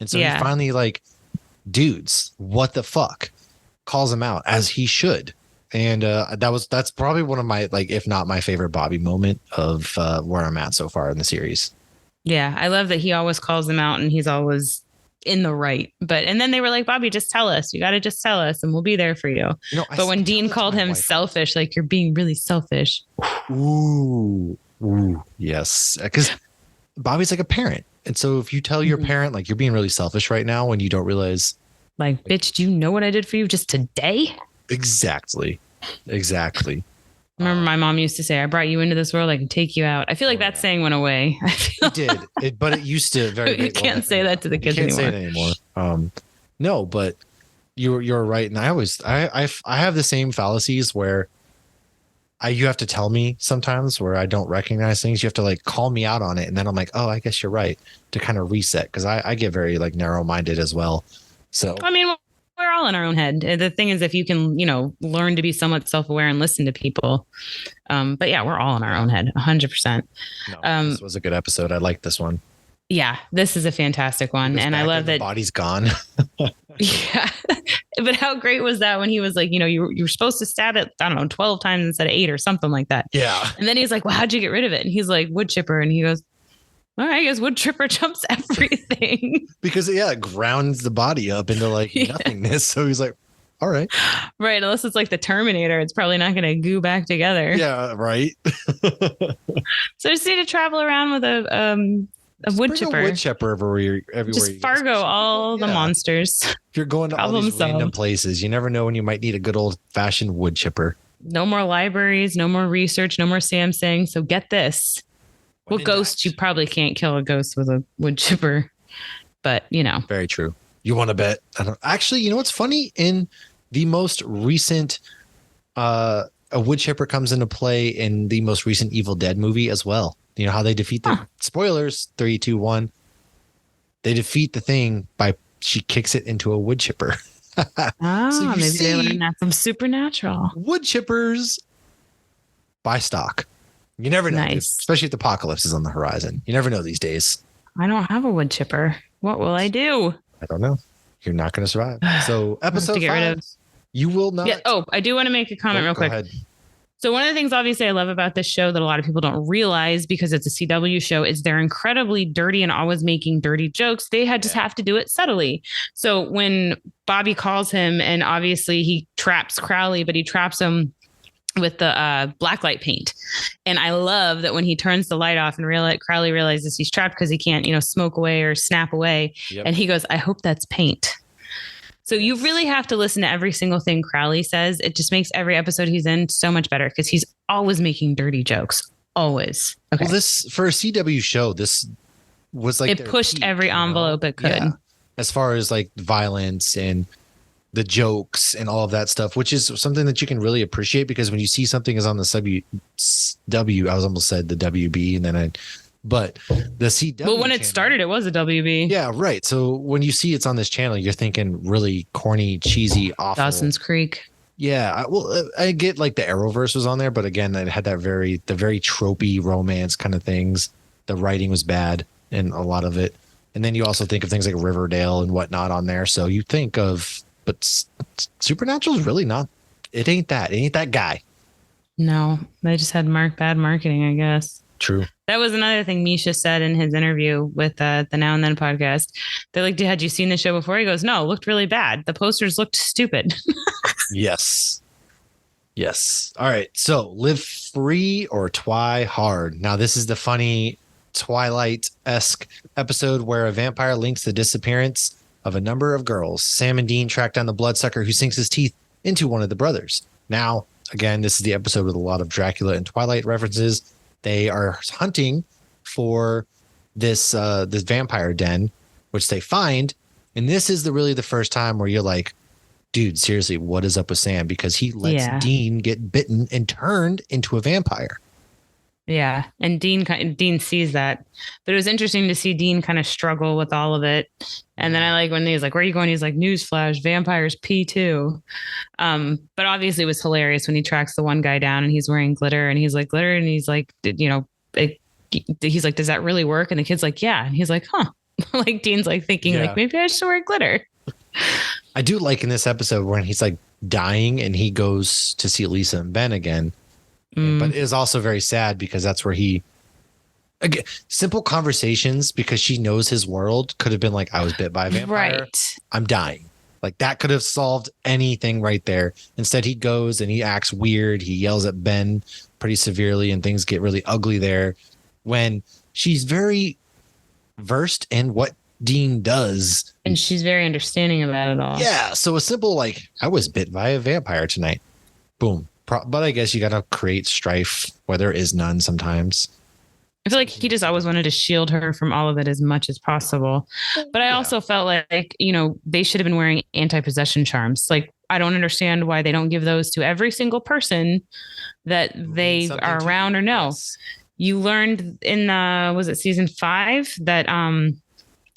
[SPEAKER 1] And so he finally like, dudes, what the fuck, calls him out, as he should. And that's probably one of my, like, if not my favorite Bobby moment of where I'm at so far in the series.
[SPEAKER 2] Yeah, I love that he always calls him out, and he's always in the right. And then they were like, Bobby, just tell us. You got to just tell us, and we'll be there for you. But when Dean called him selfish, like, you're being really selfish.
[SPEAKER 1] Ooh, yes, because Bobby's like a parent. And so if you tell your parent, like, you're being really selfish right now, when you don't realize,
[SPEAKER 2] like, bitch, do you know what I did for you just today?
[SPEAKER 1] Exactly.
[SPEAKER 2] Remember, my mom used to say, I brought you into this world, I can take you out. I feel like that saying went away.
[SPEAKER 1] It did. But it used to
[SPEAKER 2] You can't say that to the kids anymore.
[SPEAKER 1] Say it anymore. No, but you're right. And I have the same fallacies where you have to tell me sometimes where I don't recognize things. You have to like call me out on it. And then I'm like, oh, I guess you're right, to kind of reset. Cause I get very like narrow minded as well. So,
[SPEAKER 2] I mean, we're all in our own head. The thing is, if you can, learn to be somewhat self-aware and listen to people. But yeah, we're all in our own head, 100%.
[SPEAKER 1] No, this was a good episode. I like this one.
[SPEAKER 2] Yeah, this is a fantastic one. And I love that
[SPEAKER 1] the body's gone.
[SPEAKER 2] Yeah. But how great was that when he was like, you were supposed to stab it, I don't know, 12 times instead of 8 or something like that.
[SPEAKER 1] Yeah.
[SPEAKER 2] And then he's like, well, how'd you get rid of it? And he's like, wood chipper. And he goes, all right, I guess wood chipper jumps everything.
[SPEAKER 1] Because it grounds the body up into like nothingness. So he's like, all right.
[SPEAKER 2] Right. Unless it's like the Terminator, it's probably not going to goo back together.
[SPEAKER 1] Yeah, right.
[SPEAKER 2] So just need to travel around with a wood chipper.
[SPEAKER 1] A wood chipper everywhere.
[SPEAKER 2] Just Fargo all the monsters.
[SPEAKER 1] If you're going to all these random places, you never know when you might need a good old fashioned wood chipper.
[SPEAKER 2] No more libraries, no more research, no more Samsung. So get this. Well, ghosts, you probably can't kill a ghost with a wood chipper, but
[SPEAKER 1] Very true. You want to bet? Actually, what's funny? In the most recent, a wood chipper comes into play in the most recent Evil Dead movie as well. You know how they defeat the spoilers, 3, 2, 1. They defeat the thing by she kicks it into a wood chipper.
[SPEAKER 2] So maybe they learned that from Supernatural.
[SPEAKER 1] Wood chippers buy stock. You never know,
[SPEAKER 2] nice.
[SPEAKER 1] Especially if the apocalypse is on the horizon. You never know these days.
[SPEAKER 2] I don't have a wood chipper. What will I do?
[SPEAKER 1] I don't know. You're not going to survive. So episode 5, you will not.
[SPEAKER 2] Yeah. Oh, I do want to make a comment real quick.
[SPEAKER 1] Ahead.
[SPEAKER 2] So one of the things, obviously, I love about this show that a lot of people don't realize because it's a CW show is they're incredibly dirty and always making dirty jokes. They just have to do it subtly. So when Bobby calls him, and obviously he traps Crowley, but he traps him with the blacklight paint. And I love that when he turns the light off and Crowley realizes he's trapped because he can't, smoke away or snap away. Yep. And he goes, I hope that's paint. So you really have to listen to every single thing Crowley says. It just makes every episode he's in so much better because he's always making dirty jokes. Always. Okay.
[SPEAKER 1] Well, this for a CW show, this was like
[SPEAKER 2] it pushed every envelope it could. Yeah.
[SPEAKER 1] As far as like violence and the jokes and all of that stuff, which is something that you can really appreciate because when you see something is on the I was almost said the WB and then but the CW.
[SPEAKER 2] Well, when it started, it was a WB.
[SPEAKER 1] Yeah, right. So when you see it's on this channel, you're thinking really corny, cheesy, awful.
[SPEAKER 2] Dawson's Creek.
[SPEAKER 1] Yeah, I get like the Arrowverse was on there, but again, it had the very tropey romance kind of things. the writing was bad in a lot of it. And then you also think of things like Riverdale and whatnot on there. So you think of, but Supernatural is really not, it ain't that guy.
[SPEAKER 2] No, they just had bad marketing, I guess.
[SPEAKER 1] True.
[SPEAKER 2] That was another thing Misha said in his interview with the Now and Then podcast. They're like, had you seen the show before? He goes, no, it looked really bad. The posters looked stupid.
[SPEAKER 1] Yes. All right. So Live Free or Twi Hard. Now, this is the funny Twilight-esque episode where a vampire links the disappearance of a number of girls. Sam and Dean track down the bloodsucker who sinks his teeth into one of the brothers. Now, again, this is the episode with a lot of Dracula and Twilight references. They are hunting for this vampire den, which they find. And this is really the first time where you're like, dude, seriously, what is up with Sam? Because he lets Dean get bitten and turned into a vampire.
[SPEAKER 2] Yeah. And Dean sees that. But it was interesting to see Dean kind of struggle with all of it. And then I like when he's like, where are you going? He's like, newsflash, vampires pee too. But obviously it was hilarious when he tracks the one guy down and he's wearing glitter and he's like, glitter. And he's like, he's like, does that really work? And the kid's like, yeah. And he's like, huh. Like Dean's like thinking like, maybe I should wear glitter.
[SPEAKER 1] I do like in this episode when he's like dying and he goes to see Lisa and Ben again. But it is also very sad because that's where again, simple conversations, because she knows his world, could have been like, I was bit by a vampire.
[SPEAKER 2] Right.
[SPEAKER 1] I'm dying. Like that could have solved anything right there. Instead, he goes and he acts weird. He yells at Ben pretty severely and things get really ugly there when she's very versed in what Dean does.
[SPEAKER 2] And she's very understanding about it all.
[SPEAKER 1] Yeah. So a simple, like, I was bit by a vampire tonight. Boom. But I guess you got to create strife where there is none sometimes.
[SPEAKER 2] I feel like he just always wanted to shield her from all of it as much as possible. But I also felt like, they should have been wearing anti-possession charms. Like, I don't understand why they don't give those to every single person that they are around or know. Yes. You learned in was it season 5 that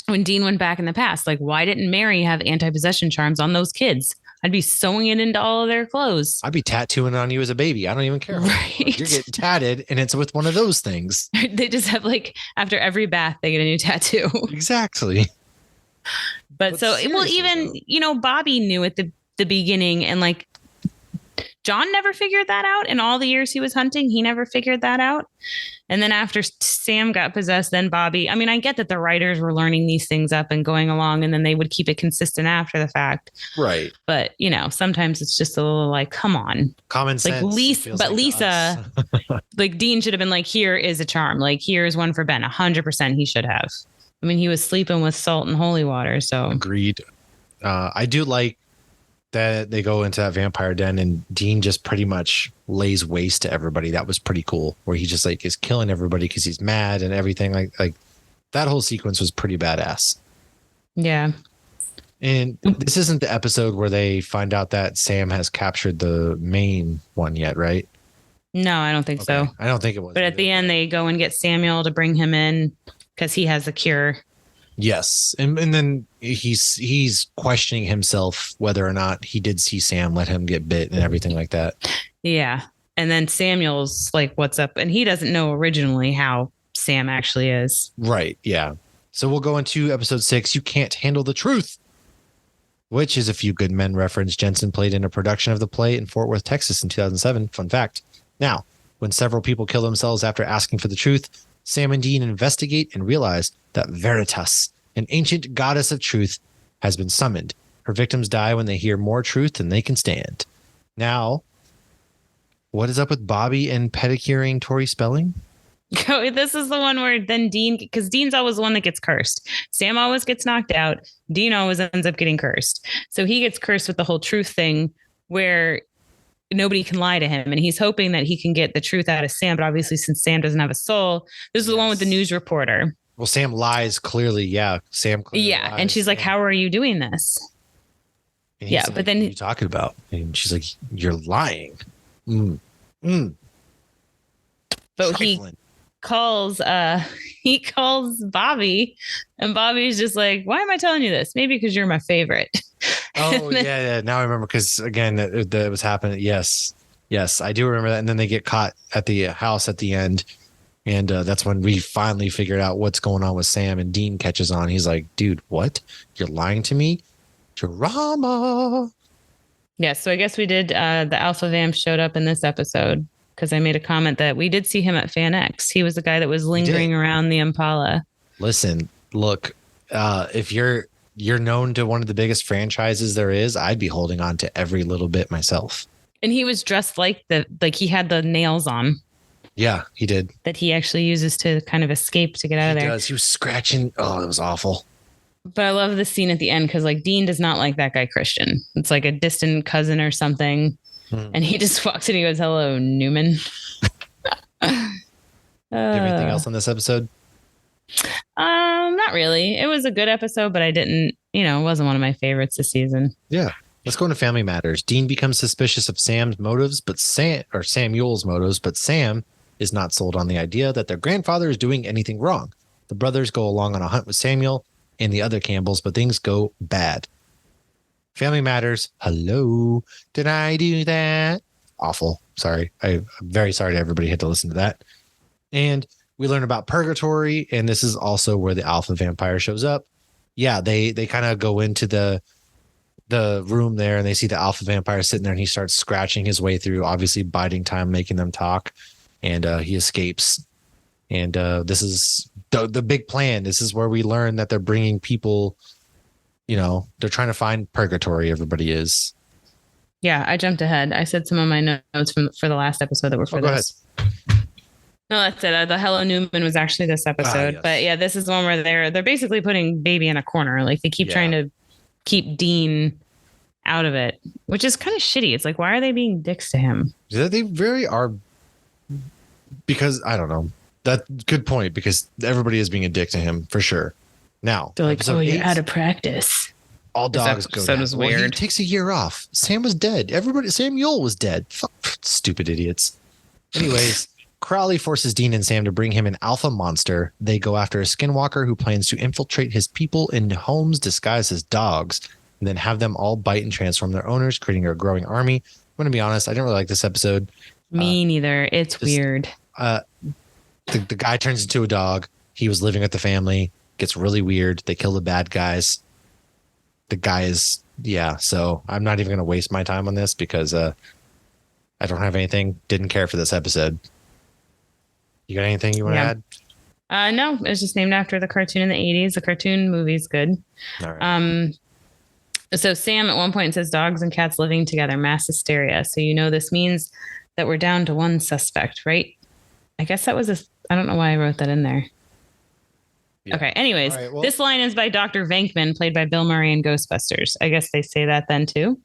[SPEAKER 2] when Dean went back in the past, like, why didn't Mary have anti-possession charms on those kids? I'd be sewing it into all of their clothes.
[SPEAKER 1] I'd be tattooing on you as a baby. I don't even care.
[SPEAKER 2] Right.
[SPEAKER 1] You're getting tatted and it's with one of those things.
[SPEAKER 2] They just have like, after every bath, they get a new tattoo.
[SPEAKER 1] Exactly.
[SPEAKER 2] But so, well, even, Bobby knew at the beginning, and like, John never figured that out in all the years he was hunting. He never figured that out. And then after Sam got possessed, then Bobby, I mean, I get that the writers were learning these things up and going along, and then they would keep it consistent after the fact.
[SPEAKER 1] Right.
[SPEAKER 2] But, sometimes it's just a little like, come on.
[SPEAKER 1] Common sense.
[SPEAKER 2] Like Lisa, like Dean should have been like, here is a charm. Like, here's one for Ben. 100% he should have. I mean, he was sleeping with salt and holy water. So
[SPEAKER 1] agreed. I do like that they go into that vampire den and Dean just pretty much lays waste to everybody. That was pretty cool, where he just like is killing everybody because he's mad and everything. Like that whole sequence was pretty badass.
[SPEAKER 2] Yeah.
[SPEAKER 1] And this isn't the episode where they find out that Sam has captured the main one yet, right?
[SPEAKER 2] No, I don't think so.
[SPEAKER 1] I don't think it was.
[SPEAKER 2] But at the end, they go and get Samuel to bring him in because he has the cure.
[SPEAKER 1] Yes. And then he's questioning himself whether or not he did see Sam let him get bit and everything like that.
[SPEAKER 2] Yeah. And then Samuel's like, what's up? And he doesn't know originally how Sam actually is.
[SPEAKER 1] Right. Yeah. So we'll go into episode 6. You Can't Handle the Truth, which is a Few Good Men reference. Jensen played in a production of the play in Fort Worth, Texas in 2007. Fun fact. Now, when several people kill themselves after asking for the truth, Sam and Dean investigate and realize that Veritas, an ancient goddess of truth, has been summoned. Her victims die when they hear more truth than they can stand. Now, what is up with Bobby and pedicuring Tori Spelling?
[SPEAKER 2] This is the one where then Dean, because Dean's always the one that gets cursed. Sam always gets knocked out. Dean always ends up getting cursed. So he gets cursed with the whole truth thing where nobody can lie to him. And he's hoping that he can get the truth out of Sam. But obviously, since Sam doesn't have a soul, this is the one with the news reporter.
[SPEAKER 1] Well, Sam lies clearly. Yeah. Sam clearly lies.
[SPEAKER 2] And she's like, how are you doing this?
[SPEAKER 1] Yeah. Like, but then what are you talking about? And she's like, you're lying.
[SPEAKER 2] But he calls Bobby, and Bobby's just like, why am I telling you this? Maybe because you're my favorite.
[SPEAKER 1] Oh, yeah. Now I remember, because again, that was happening. Yes, I do remember that. And then they get caught at the house at the end. And that's when we finally figured out what's going on with Sam, and Dean catches on. He's like, dude, what? You're lying to me? Drama.
[SPEAKER 2] Yeah, so I guess we did, the Alpha Vamp showed up in this episode because I made a comment that we did see him at Fan X. He was the guy that was lingering around the Impala.
[SPEAKER 1] Listen, look, if you're known to one of the biggest franchises there is, I'd be holding on to every little bit myself.
[SPEAKER 2] And he was dressed like he had the nails on.
[SPEAKER 1] Yeah, he did.
[SPEAKER 2] That he actually uses to kind of escape to get out of there.
[SPEAKER 1] He was scratching. Oh, it was awful.
[SPEAKER 2] But I love the scene at the end because like Dean does not like that guy Christian. It's like a distant cousin or something. And he just walks in and he goes, hello, Newman.
[SPEAKER 1] Anything else on this episode?
[SPEAKER 2] Not really. It was a good episode, but I didn't, it wasn't one of my favorites this season.
[SPEAKER 1] Yeah. Let's go into Family Matters. Dean becomes suspicious of Samuel's motives, but Sam is not sold on the idea that their grandfather is doing anything wrong. The brothers go along on a hunt with Samuel and the other Campbells, but things go bad. Family Matters. Hello. Did I do that? Awful. Sorry. I'm very sorry to everybody who had to listen to that. And we learn about purgatory, and this is also where the alpha vampire shows up. Yeah, they kind of go into the room there, and they see the alpha vampire sitting there, and he starts scratching his way through, obviously biding time, making them talk, and he escapes. And this is the big plan. This is where we learn that they're bringing people, they're trying to find purgatory. Everybody is.
[SPEAKER 2] Yeah, I jumped ahead. I said some of my notes for the last episode that were for this. Ahead. No, that's it. The Hello Newman was actually this episode. Yes. But yeah, this is the one where they're basically putting baby in a corner. Like they keep trying to keep Dean out of it, which is kind of shitty. It's like, why are they being dicks to him?
[SPEAKER 1] They very are, because I don't know. That's good point, because everybody is being a dick to him for sure. Now
[SPEAKER 2] they're like, oh, you're out of practice.
[SPEAKER 1] All dogs go down. Was weird. Well, he takes a year off. Sam was dead. Samuel was dead. Fuck, stupid idiots. Anyways, Crowley forces Dean and Sam to bring him an alpha monster. They go after a skinwalker who plans to infiltrate his people in homes disguised as dogs, and then have them all bite and transform their owners, creating a growing army. I'm going to be honest, I didn't really like this episode.
[SPEAKER 2] Me neither. It's weird.
[SPEAKER 1] The guy turns into a dog. He was living with the family. Gets really weird. They kill the bad guys. The guy is, so I'm not even going to waste my time on this because I don't have anything. Didn't care for this episode. You got anything you want to
[SPEAKER 2] add? No, it's just named after the cartoon in the 80s. The cartoon movie's good.
[SPEAKER 1] All right.
[SPEAKER 2] So Sam at one point says dogs and cats living together, mass hysteria. So this means that we're down to one suspect, right? I guess that was I don't know why I wrote that in there. Yeah. Okay. Anyways, right, this line is by Dr. Venkman, played by Bill Murray in Ghostbusters. I guess they say that then too.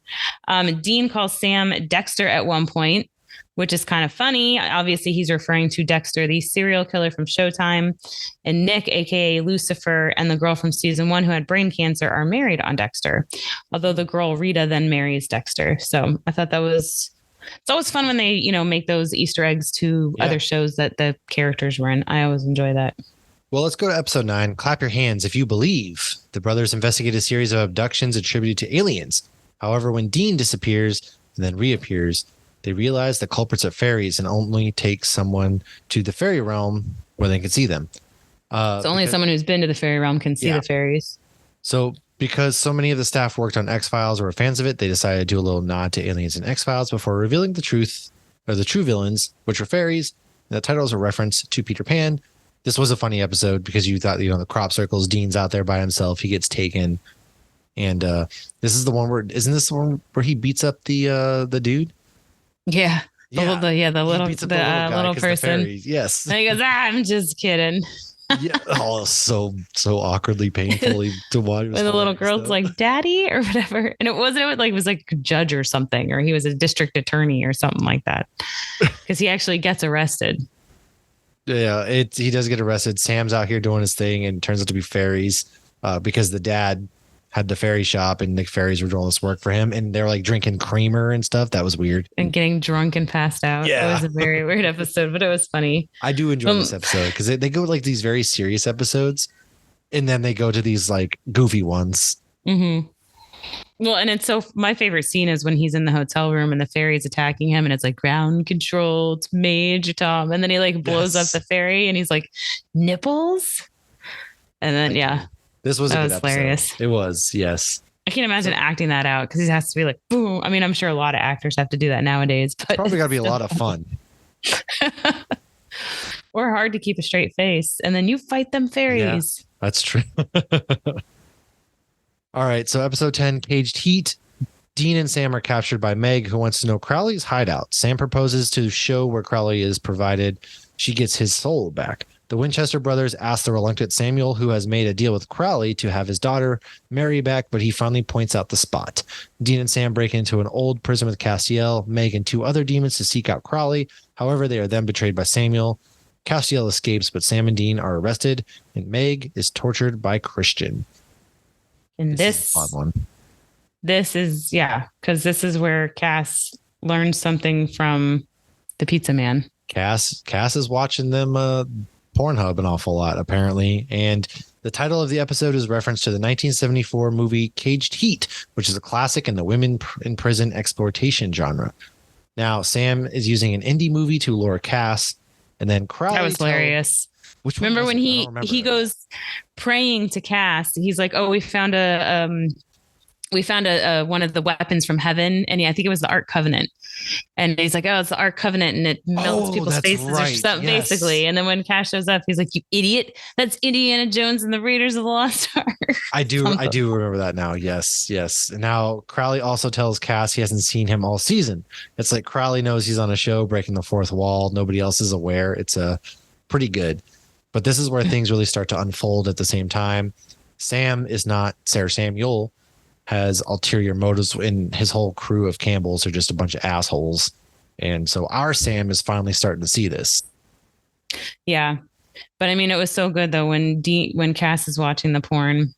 [SPEAKER 2] Dean calls Sam Dexter at one point, which is kind of funny. Obviously, he's referring to Dexter, the serial killer from Showtime, and Nick, aka Lucifer, and the girl from season 1 who had brain cancer are married on Dexter. Although the girl Rita then marries Dexter. So I thought that was. It's always fun when they, make those Easter eggs to other shows that the characters were in. I always enjoy that.
[SPEAKER 1] Well, let's go to episode 9. Clap your hands if you believe. The brothers investigate a series of abductions attributed to aliens. However, when Dean disappears and then reappears, they realize the culprits are fairies and only take someone to the fairy realm where they can see them.
[SPEAKER 2] So only someone who's been to the fairy realm can see the fairies.
[SPEAKER 1] So because so many of the staff worked on X-Files or were fans of it, they decided to do a little nod to aliens in X-Files before revealing the truth, or the true villains, which were fairies. And the title is a reference to Peter Pan. This was a funny episode because you thought, the crop circles, Dean's out there by himself. He gets taken. And this is the one isn't this the one where he beats up the dude?
[SPEAKER 2] Yeah. The little person.
[SPEAKER 1] Yes.
[SPEAKER 2] And he goes, I'm just kidding.
[SPEAKER 1] Yeah. Oh, so awkwardly painfully to watch.
[SPEAKER 2] And the little girl's like, Daddy, or whatever. And it was like a judge or something, or he was a district attorney or something like that. Because he actually gets arrested.
[SPEAKER 1] Yeah, he does get arrested. Sam's out here doing his thing, and it turns out to be fairies because the dad had the fairy shop, and the fairies were doing all this work for him, and they're like drinking creamer and stuff. That was weird.
[SPEAKER 2] And getting drunk and passed out. Yeah. It was a very weird episode, but it was funny.
[SPEAKER 1] I do enjoy this episode because they go like these very serious episodes, and then they go to these like goofy ones.
[SPEAKER 2] Mm-hmm. Well, and it's so my favorite scene is when he's in the hotel room and the fairy's attacking him, and it's like ground control, it's Major Tom, and then he like blows up the fairy, and he's like nipples, and then
[SPEAKER 1] this was a good
[SPEAKER 2] episode. Hilarious.
[SPEAKER 1] It was, yes.
[SPEAKER 2] I can't imagine acting that out because he has to be like boom. I mean, I'm sure a lot of actors have to do that nowadays, but
[SPEAKER 1] it's probably got to be a lot of fun.
[SPEAKER 2] Or hard to keep a straight face, and then you fight them fairies.
[SPEAKER 1] Yeah, that's true. All right, so episode 10, Caged Heat. Dean and Sam are captured by Meg, who wants to know Crowley's hideout. Sam proposes to show where Crowley is, provided she gets his soul back. The Winchester brothers ask the reluctant Samuel, who has made a deal with Crowley to have his daughter Mary back, but he finally points out the spot. Dean and Sam break into an old prison with Castiel, Meg, and 2 other demons to seek out Crowley. However, they are then betrayed by Samuel. Castiel escapes, but Sam and Dean are arrested, and Meg is tortured by Christian.
[SPEAKER 2] And this is a fun one. This is, because this is where Cass learned something from the pizza man.
[SPEAKER 1] Cass is watching them Pornhub an awful lot, apparently. And the title of the episode is reference to the 1974 movie Caged Heat, which is a classic in the women in prison exploitation genre. Now, Sam is using an indie movie to lure Cass, and then Crowley.
[SPEAKER 2] That was hilarious. Remember when he goes praying to Cass? He's like, "Oh, we found a one of the weapons from heaven," and I think it was the Ark Covenant. And he's like, "Oh, it's the Ark Covenant, and it melts people's faces or something." Yes. Basically. And then when Cass shows up, he's like, "You idiot! That's Indiana Jones and the Raiders of the Lost Ark."
[SPEAKER 1] I do remember that now. Yes. And now Crowley also tells Cass he hasn't seen him all season. It's like Crowley knows he's on a show breaking the fourth wall. Nobody else is aware. It's pretty good. But this is where things really start to unfold at the same time. Sam is not Sarah Samuel, has ulterior motives, and his whole crew of Campbells are just a bunch of assholes. And so our Sam is finally starting to see this.
[SPEAKER 2] Yeah. But I mean, it was so good though when Cass is watching the porn.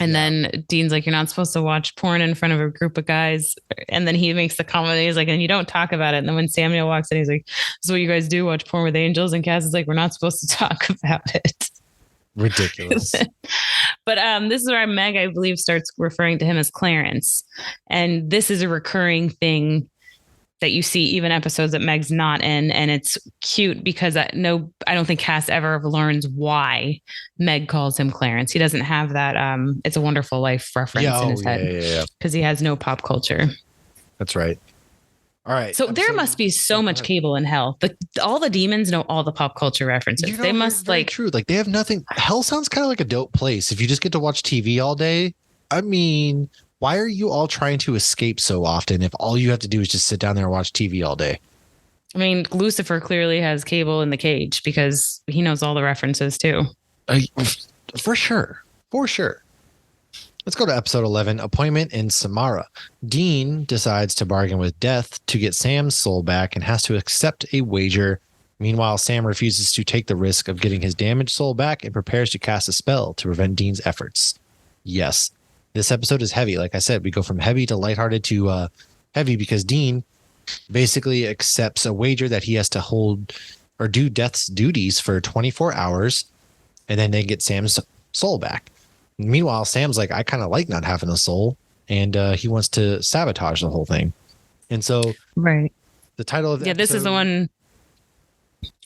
[SPEAKER 2] And then Dean's like, "You're not supposed to watch porn in front of a group of guys." And then he makes the comment, he's like, "And you don't talk about it." And then when Samuel walks in, he's like, "This is what you guys do, watch porn with angels." And Cass is like, "We're not supposed to talk about it."
[SPEAKER 1] Ridiculous.
[SPEAKER 2] But this is where Meg, I believe, starts referring to him as Clarence. And this is a recurring thing that you see even episodes that Meg's not in. And it's cute because I don't think Cass ever learns why Meg calls him Clarence. He doesn't have that It's a Wonderful Life reference in his head because he has no pop culture.
[SPEAKER 1] That's right. All right.
[SPEAKER 2] So there must be so much cable in hell. All the demons know all the pop culture references. They must
[SPEAKER 1] true. Like they have nothing. Hell sounds kind of like a dope place. If you just get to watch TV all day, I mean, why are you all trying to escape so often if all you have to do is just sit down there and watch TV all day?
[SPEAKER 2] I mean, Lucifer clearly has cable in the cage because he knows all the references too.
[SPEAKER 1] For sure. Let's go to episode 11, Appointment in Samara. Dean decides to bargain with Death to get Sam's soul back and has to accept a wager. Meanwhile, Sam refuses to take the risk of getting his damaged soul back and prepares to cast a spell to prevent Dean's efforts. Yes, this episode is heavy. Like I said, we go from heavy to lighthearted to heavy because Dean basically accepts a wager that he has to hold or do Death's duties for 24 hours, and then they get Sam's soul back. Meanwhile, Sam's like, I kind of like not having a soul, and he wants to sabotage the whole thing. And so,
[SPEAKER 2] right,
[SPEAKER 1] the title of the
[SPEAKER 2] this is the one.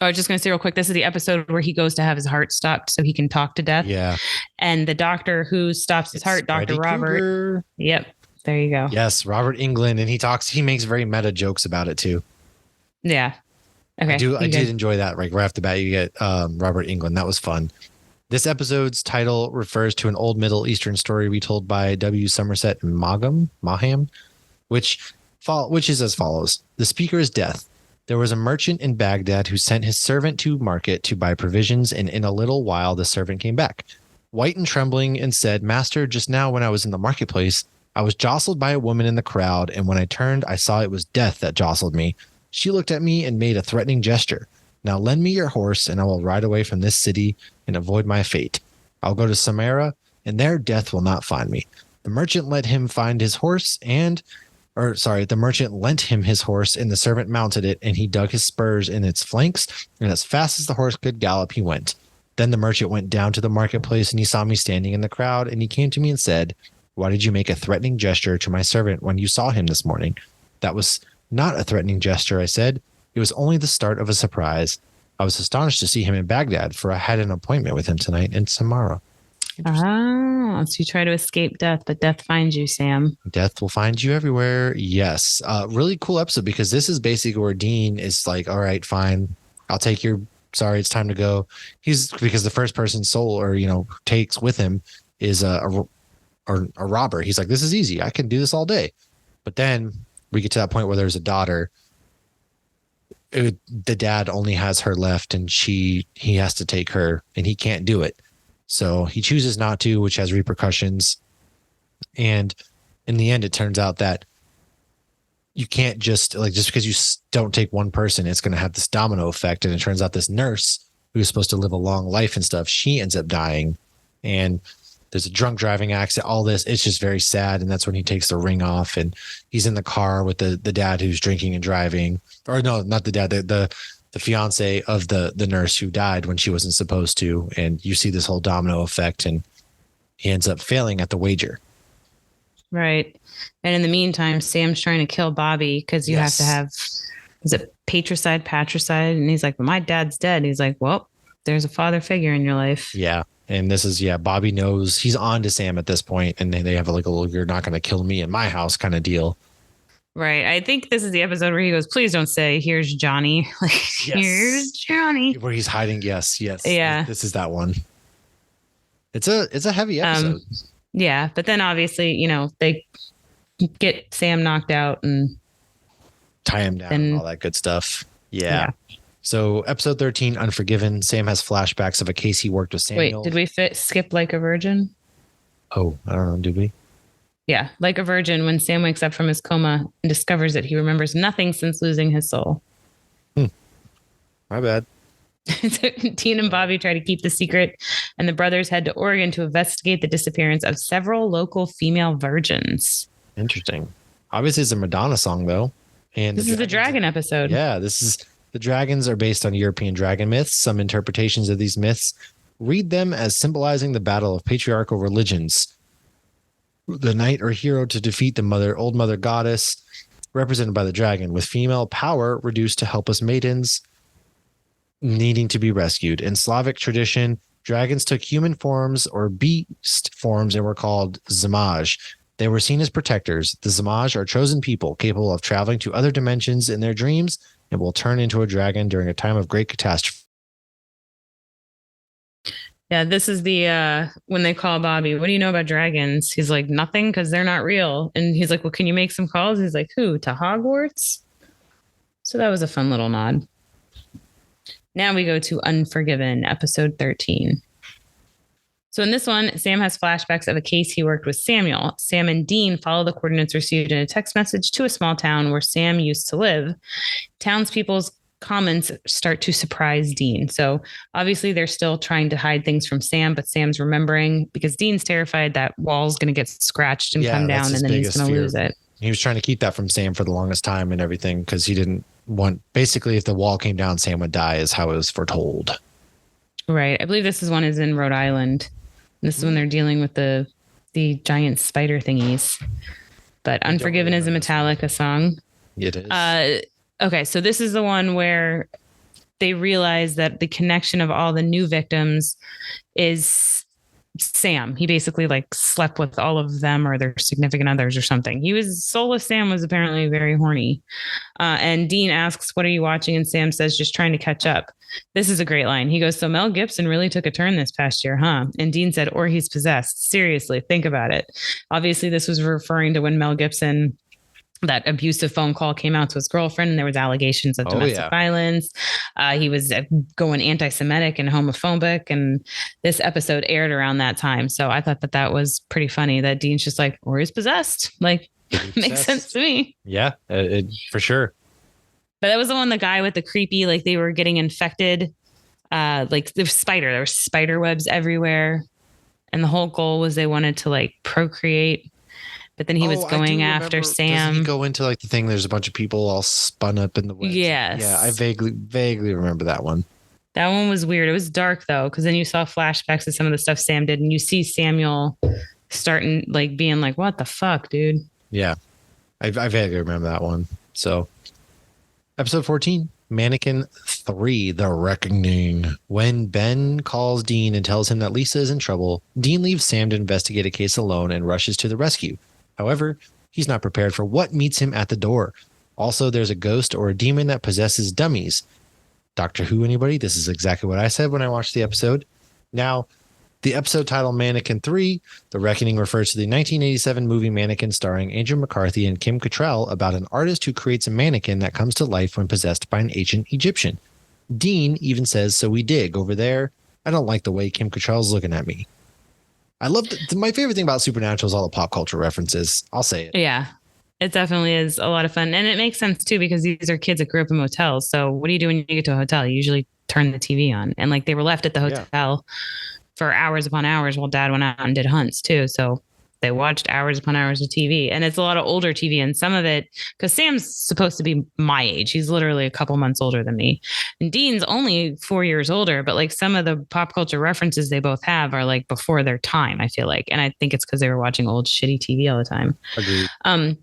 [SPEAKER 2] I was just going to say real quick, this is the episode where he goes to have his heart stopped so he can talk to Death.
[SPEAKER 1] Yeah.
[SPEAKER 2] And the doctor who stops his heart, Dr. Robert. Kruger. Yep. There you go.
[SPEAKER 1] Yes, Robert Englund. And he makes very meta jokes about it too.
[SPEAKER 2] Yeah. Okay.
[SPEAKER 1] I did enjoy that. Right off the bat, you get Robert Englund. That was fun. This episode's title refers to an old Middle Eastern story retold by W. Somerset Maugham, which is as follows. The speaker is Death. There was a merchant in Baghdad who sent his servant to market to buy provisions, and in a little while the servant came back, white and trembling, and said, "Master, just now when I was in the marketplace, I was jostled by a woman in the crowd, and when I turned, I saw it was Death that jostled me. She looked at me and made a threatening gesture. Now lend me your horse, and I will ride away from this city and avoid my fate. I'll go to Samara, and there Death will not find me." The merchant let him find his horse the merchant lent him his horse, and the servant mounted it, and he dug his spurs in its flanks, and as fast as the horse could gallop, he went. Then the merchant went down to the marketplace, and he saw me standing in the crowd, and he came to me and said, Why did you make a threatening gesture to my servant when you saw him this morning? That was not a threatening gesture, I said. It was only the start of a surprise. I was astonished to see him in Baghdad, for I had an appointment with him tonight in Samarra.
[SPEAKER 2] Oh, so you try to escape death, but death finds you, Sam.
[SPEAKER 1] Death will find you everywhere. Yes. Really cool episode, because this is basically where Dean is like, all right, fine. I'll take your, sorry, it's time to go. Because the first person soul or, takes with him is a robber. He's like, this is easy. I can do this all day. But then we get to that point where there's a daughter. The dad only has her left, and he has to take her, and he can't do it. So he chooses not to, which has repercussions. And in the end, it turns out that you can't just because you don't take one person, it's going to have this domino effect. And it turns out this nurse who was supposed to live a long life and stuff, she ends up dying. And there's a drunk driving accident, all this. It's just very sad. And that's when he takes the ring off, and he's in the car with the dad who's drinking and driving. Or no, not the dad, the fiance of the nurse who died when she wasn't supposed to. And you see this whole domino effect, and he ends up failing at the wager.
[SPEAKER 2] Right. And in the meantime, Sam's trying to kill Bobby because you have to have, is it patricide? And he's like, well, my dad's dead. And he's like, well, there's a father figure in your life.
[SPEAKER 1] Yeah. And this is, Bobby knows he's on to Sam at this point, and they have like a little, you're not going to kill me in my house kind of deal.
[SPEAKER 2] Right. I think this is the episode where he goes, please don't say, here's Johnny. Like, here's Johnny.
[SPEAKER 1] Where he's hiding. Yes.
[SPEAKER 2] Yeah.
[SPEAKER 1] This is that one. It's a heavy episode.
[SPEAKER 2] Yeah. But then obviously, they get Sam knocked out and
[SPEAKER 1] tie him down and all that good stuff. Yeah. So episode 13, Unforgiven. Sam has flashbacks of a case he worked with Samuel.
[SPEAKER 2] Wait, did we skip Like a Virgin?
[SPEAKER 1] Oh, I don't know. Did we?
[SPEAKER 2] Yeah. Like a Virgin, when Sam wakes up from his coma and discovers that he remembers nothing since losing his soul.
[SPEAKER 1] My bad.
[SPEAKER 2] So Dean and Bobby try to keep the secret, and the brothers head to Oregon to investigate the disappearance of several local female virgins.
[SPEAKER 1] Interesting. Obviously, it's a Madonna song, though. And
[SPEAKER 2] this is the dragon episode.
[SPEAKER 1] Yeah, the dragons are based on European dragon myths. Some interpretations of these myths read them as symbolizing the battle of patriarchal religions. The knight or hero to defeat the old mother goddess, represented by the dragon, with female power reduced to helpless maidens needing to be rescued. In Slavic tradition, dragons took human forms or beast forms and were called Zamaj. They were seen as protectors. The Zamaj are chosen people capable of traveling to other dimensions in their dreams and will turn into a dragon during a time of great catastrophe.
[SPEAKER 2] Yeah, this is the when they call Bobby, what do you know about dragons? He's like, nothing, because they're not real. And he's like, well, can you make some calls? He's like, who? To Hogwarts? So that was a fun little nod. Now we go to Unforgiven, episode 13. So in this one, Sam has flashbacks of a case he worked with Samuel. Sam and Dean follow the coordinates received in a text message to a small town where Sam used to live. Townspeople's comments start to surprise Dean. So obviously they're still trying to hide things from Sam, but Sam's remembering because Dean's terrified that wall's going to get scratched and come down and then he's going to lose it.
[SPEAKER 1] He was trying to keep that from Sam for the longest time and everything because he didn't want, basically if the wall came down, Sam would die is how it was foretold.
[SPEAKER 2] Right. I believe this one is in Rhode Island. This is when they're dealing with the giant spider thingies. But Unforgiven is a Metallica song.
[SPEAKER 1] It is.
[SPEAKER 2] Okay, so this is the one where they realize that the connection of all the new victims is Sam. He basically slept with all of them or their significant others or something. Soulless Sam was apparently very horny. And Dean asks, what are you watching? And Sam says, just trying to catch up. This is a great line. He goes, so Mel Gibson really took a turn this past year, huh? And Dean said, or he's possessed. Seriously, think about it. Obviously, this was referring to when Mel Gibson, that abusive phone call came out to his girlfriend and there was allegations of domestic violence. He was going anti-Semitic and homophobic. And this episode aired around that time. So I thought that was pretty funny that Dean's just like, or he's possessed. Makes sense to me.
[SPEAKER 1] Yeah, for sure.
[SPEAKER 2] But that was the one, the guy with the creepy, they were getting infected. There were spider webs everywhere. And the whole goal was they wanted to procreate. But then he was going after Sam.
[SPEAKER 1] Doesn't he go into the thing? There's a bunch of people all spun up in the webs.
[SPEAKER 2] Yes.
[SPEAKER 1] Yeah, I vaguely remember that one.
[SPEAKER 2] That one was weird. It was dark though, because then you saw flashbacks of some of the stuff Sam did, and you see Samuel starting like being like, what the fuck, dude?
[SPEAKER 1] Yeah. I vaguely remember that one. So episode 14, Mannequin 3, The Reckoning. When Ben calls Dean and tells him that Lisa is in trouble, Dean leaves Sam to investigate a case alone and rushes to the rescue. However, he's not prepared for what meets him at the door. Also, there's a ghost or a demon that possesses dummies. Doctor Who, anybody? This is exactly what I said when I watched the episode. Now, the episode title Mannequin 3, The Reckoning, refers to the 1987 movie Mannequin starring Andrew McCarthy and Kim Cattrall about an artist who creates a mannequin that comes to life when possessed by an ancient Egyptian. Dean even says, "So we dig over there. I don't like the way Kim Cattrall's looking at me." I love my favorite thing about Supernatural is all the pop culture references. I'll say it.
[SPEAKER 2] Yeah, it definitely is a lot of fun. And it makes sense too, because these are kids that grew up in motels. So what do you do when you get to a hotel? You usually turn the TV on. And like they were left at the hotel for hours upon hours while dad went out and did hunts too. So they watched hours upon hours of TV, and it's a lot of older TV. And some of it, because Sam's supposed to be my age, he's literally a couple months older than me. And Dean's only 4 years older, but like some of the pop culture references they both have are like before their time, I feel like. And I think it's because they were watching old shitty TV all the time.
[SPEAKER 1] Agreed.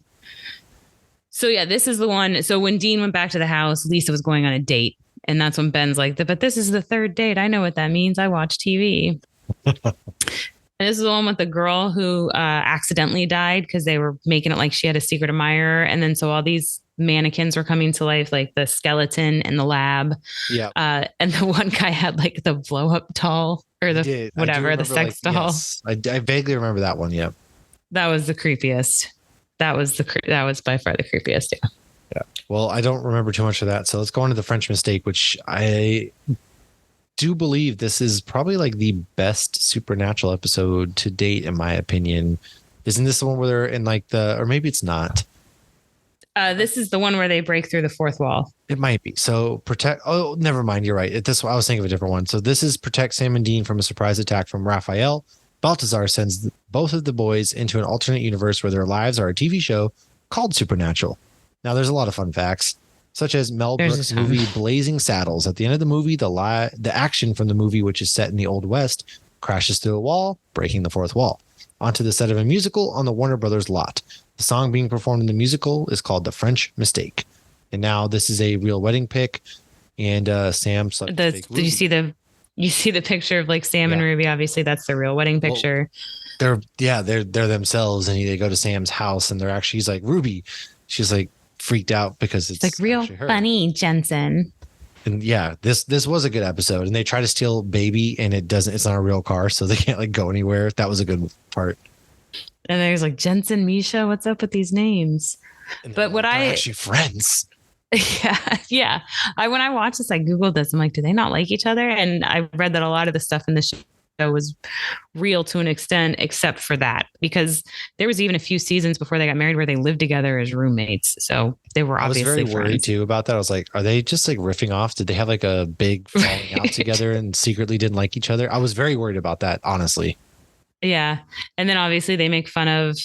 [SPEAKER 2] So yeah, this is the one. So when Dean went back to the house, Lisa was going on a date. And that's when Ben's like, but this is the third date. I know what that means. I watch TV. And this is the one with the girl who accidentally died because they were making it like she had a secret admirer. And then so all these mannequins were coming to life, like the skeleton in the lab.
[SPEAKER 1] Yeah.
[SPEAKER 2] And the one guy had like the blow up doll or the whatever, the sex doll.
[SPEAKER 1] Yes. I vaguely remember that one. Yeah.
[SPEAKER 2] That was the creepiest. That was by far the creepiest. Yeah.
[SPEAKER 1] Yeah. Well, I don't remember too much of that. So let's go on to the French Mistake, which I do believe this is probably like the best Supernatural episode to date, in my opinion. Isn't this the one where they're in like or maybe it's not.
[SPEAKER 2] This is the one where they break through the fourth wall.
[SPEAKER 1] It might be. So oh, never mind. You're right. I was thinking of a different one. So this is protect Sam and Dean from a surprise attack from Raphael. Balthazar sends both of the boys into an alternate universe where their lives are a TV show called Supernatural. Now, there's a lot of fun facts, such as Mel Brooks' movie Blazing Saddles. At the end of the movie, the action from the movie, which is set in the Old West, crashes through a wall, breaking the fourth wall, onto the set of a musical on the Warner Brothers lot. The song being performed in the musical is called The French Mistake. And now this is a real wedding pic, and Sam slept with fake Ruby.
[SPEAKER 2] Did you see the picture of like Sam and Ruby? Obviously, that's the real wedding picture.
[SPEAKER 1] Well, they're themselves, and they go to Sam's house, and he's like, Ruby. She's like freaked out because it's
[SPEAKER 2] like real funny, Jensen.
[SPEAKER 1] And yeah, this was a good episode, and they try to steal Baby, and it's not a real car, so they can't like go anywhere. That was a good part.
[SPEAKER 2] And there's like Jensen, Misha, what's up with these names? But what
[SPEAKER 1] they're actually friends.
[SPEAKER 2] Yeah. When I watched this, I Googled this. I'm like, do they not like each other? And I read that a lot of the stuff in the show was real to an extent, except for that, because there was even a few seasons before they got married where they lived together as roommates. So they were obviously friends. I was very worried
[SPEAKER 1] too about that. I was like, are they just like riffing off? Did they have like a big falling out together and secretly didn't like each other? I was very worried about that, honestly.
[SPEAKER 2] Yeah. And then obviously they make fun of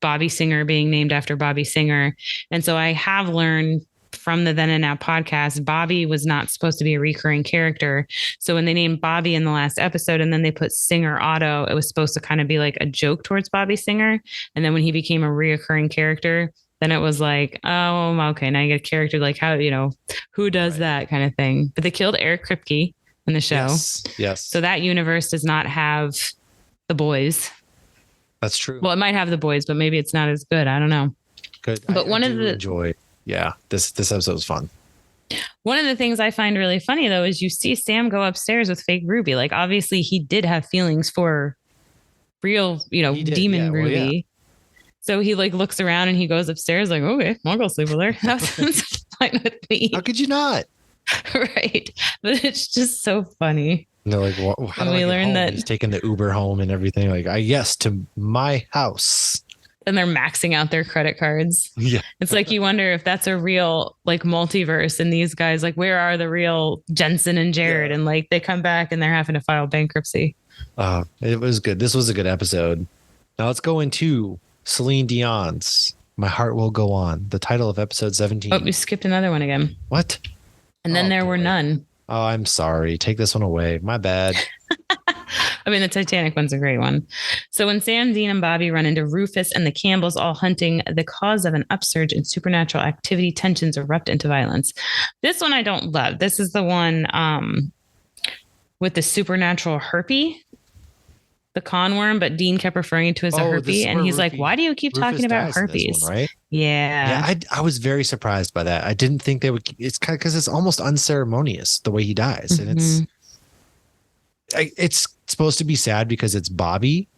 [SPEAKER 2] Bobby Singer being named after Bobby Singer. And so I have learned from the Then and Now podcast, Bobby was not supposed to be a recurring character. So when they named Bobby in the last episode and then they put Singer Otto, it was supposed to kind of be like a joke towards Bobby Singer. And then when he became a reoccurring character, then it was like, oh, okay, now you get a character like how, who does that kind of thing. But they killed Eric Kripke in the show.
[SPEAKER 1] Yes.
[SPEAKER 2] So that universe does not have the boys.
[SPEAKER 1] That's true.
[SPEAKER 2] Well, it might have the boys, but maybe it's not as good. I don't know.
[SPEAKER 1] Good.
[SPEAKER 2] But
[SPEAKER 1] enjoy. Yeah, this episode was fun.
[SPEAKER 2] One of the things I find really funny, though, is you see Sam go upstairs with fake Ruby. Like, obviously, he did have feelings for real, demon Ruby. So he like looks around and he goes upstairs like, okay, I'll go sleep with her. That sounds fine with me.
[SPEAKER 1] How could you not?
[SPEAKER 2] Right. But it's just so funny.
[SPEAKER 1] And they're like, well, how do we learn that he's taking the Uber home and everything? Like, yes, to my house.
[SPEAKER 2] And they're maxing out their credit cards.
[SPEAKER 1] Yeah.
[SPEAKER 2] It's like you wonder if that's a real like multiverse and these guys, like, where are the real Jensen and Jared? Yeah. And like they come back and they're having to file bankruptcy.
[SPEAKER 1] It was good. This was a good episode. Now let's go into Celine Dion's My Heart Will Go On, the title of episode 17.
[SPEAKER 2] Oh, we skipped another one again.
[SPEAKER 1] What?
[SPEAKER 2] And then there were none.
[SPEAKER 1] Oh, I'm sorry. Take this one away. My bad.
[SPEAKER 2] I mean, the Titanic one's a great one. So when Sam, Dean, and Bobby run into Rufus and the Campbells all hunting the cause of an upsurge in supernatural activity, tensions erupt into violence. This one I don't love. This is the one with the supernatural herpy, the conworm, but Dean kept referring to it as a herpy. And he's like, why do you keep talking about herpes?
[SPEAKER 1] One, right?
[SPEAKER 2] Yeah.
[SPEAKER 1] Yeah, I was very surprised by that. I didn't think they would. It's kind of because it's almost unceremonious the way he dies. And it's supposed to be sad because it's Bobby,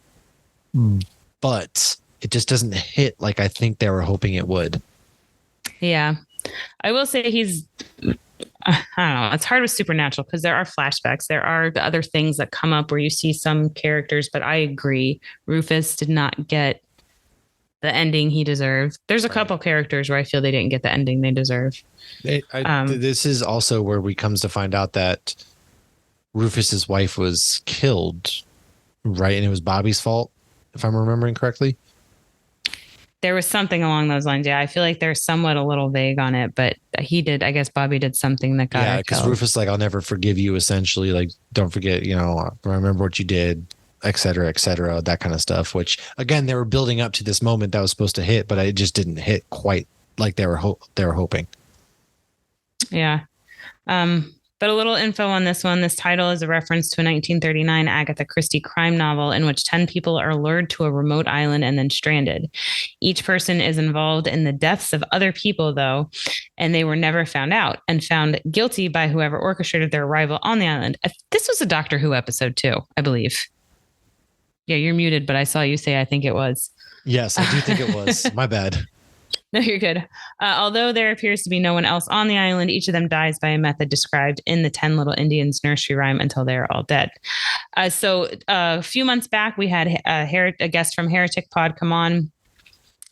[SPEAKER 1] but it just doesn't hit like I think they were hoping it would.
[SPEAKER 2] Yeah. I will say I don't know. It's hard with Supernatural because there are flashbacks. There are the other things that come up where you see some characters, but I agree. Rufus did not get the ending he deserved. There's a couple characters where I feel they didn't get the ending they deserve.
[SPEAKER 1] This is also where we comes to find out that Rufus's wife was killed, right? And it was Bobby's fault, if I'm remembering correctly.
[SPEAKER 2] There was something along those lines. Yeah, I feel like they're somewhat a little vague on it, but I guess Bobby did something that got her
[SPEAKER 1] because
[SPEAKER 2] killed.
[SPEAKER 1] Rufus like, I'll never forgive you, essentially. Like, don't forget, remember what you did, et cetera, that kind of stuff, which again, they were building up to this moment that was supposed to hit, but it just didn't hit quite like they were hoping.
[SPEAKER 2] Yeah. But a little info on this one. This title is a reference to a 1939 Agatha Christie crime novel in which 10 people are lured to a remote island and then stranded. Each person is involved in the deaths of other people, though, and they were never found out and found guilty by whoever orchestrated their arrival on the island. This was a Doctor Who episode, too, I believe. Yeah, you're muted, but I saw you say I think it was.
[SPEAKER 1] Yes, I do think it was. My bad.
[SPEAKER 2] No, you're good. Although there appears to be no one else on the island, each of them dies by a method described in the 10 Little Indians nursery rhyme until they are all dead. So a few months back, we had a guest from Heretic Pod come on,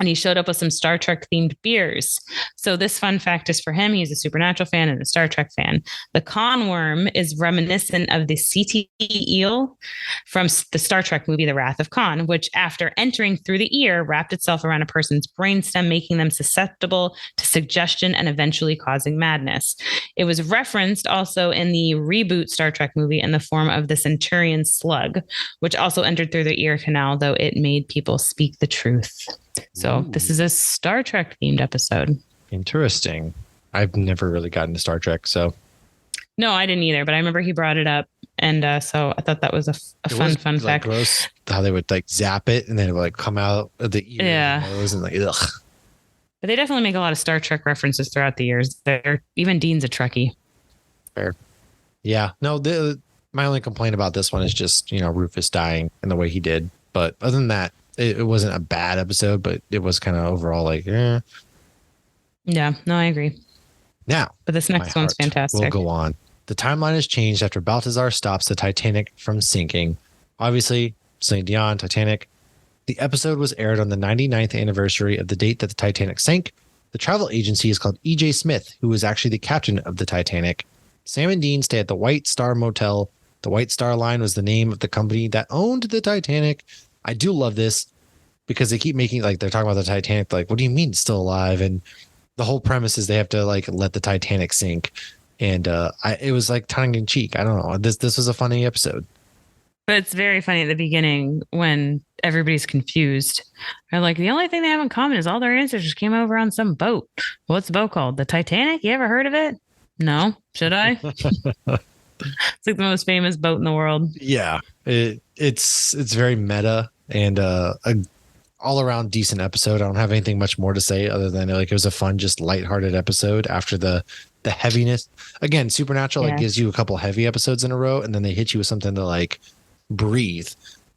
[SPEAKER 2] and he showed up with some Star Trek themed beers. So this fun fact is for him. He's a Supernatural fan and a Star Trek fan. The conworm is reminiscent of the CT eel from the Star Trek movie, The Wrath of Khan, which after entering through the ear, wrapped itself around a person's brainstem, making them susceptible to suggestion and eventually causing madness. It was referenced also in the reboot Star Trek movie in the form of the Centurion slug, which also entered through the ear canal, though it made people speak the truth. So This is a Star Trek themed episode.
[SPEAKER 1] Interesting. I've never really gotten to Star Trek, so.
[SPEAKER 2] No, I didn't either, but I remember he brought it up. And so I thought that was a fun fact.
[SPEAKER 1] Gross how they would like zap it and then it would like come out of the ear and nose and like, ugh.
[SPEAKER 2] But they definitely make a lot of Star Trek references throughout the years. Even Dean's a Trekkie.
[SPEAKER 1] Fair. Yeah. No, my only complaint about this one is just, Rufus dying and the way he did. But other than that, it wasn't a bad episode, but it was kind of overall like, eh.
[SPEAKER 2] Yeah, no, I agree.
[SPEAKER 1] Now,
[SPEAKER 2] but this next one's fantastic.
[SPEAKER 1] We'll go on. The timeline has changed after Balthazar stops the Titanic from sinking. Obviously, Celine Dion, Titanic. The episode was aired on the 99th anniversary of the date that the Titanic sank. The travel agency is called E.J. Smith, who was actually the captain of the Titanic. Sam and Dean stay at the White Star Motel. The White Star Line was the name of the company that owned the Titanic. I do love this because they keep making like they're talking about the Titanic. Like, what do you mean it's still alive? And the whole premise is they have to like let the Titanic sink. And it was like tongue in cheek. I don't know. This was a funny episode.
[SPEAKER 2] But it's very funny at the beginning when everybody's confused. They're like, the only thing they have in common is all their ancestors came over on some boat. What's the boat called? The Titanic? You ever heard of it? No. Should I? It's like the most famous boat in the world.
[SPEAKER 1] Yeah. It's very meta and a all around decent episode. I don't have anything much more to say other than like it was a fun, just lighthearted episode after the heaviness. Again, Supernatural like gives you a couple heavy episodes in a row and then they hit you with something to like breathe.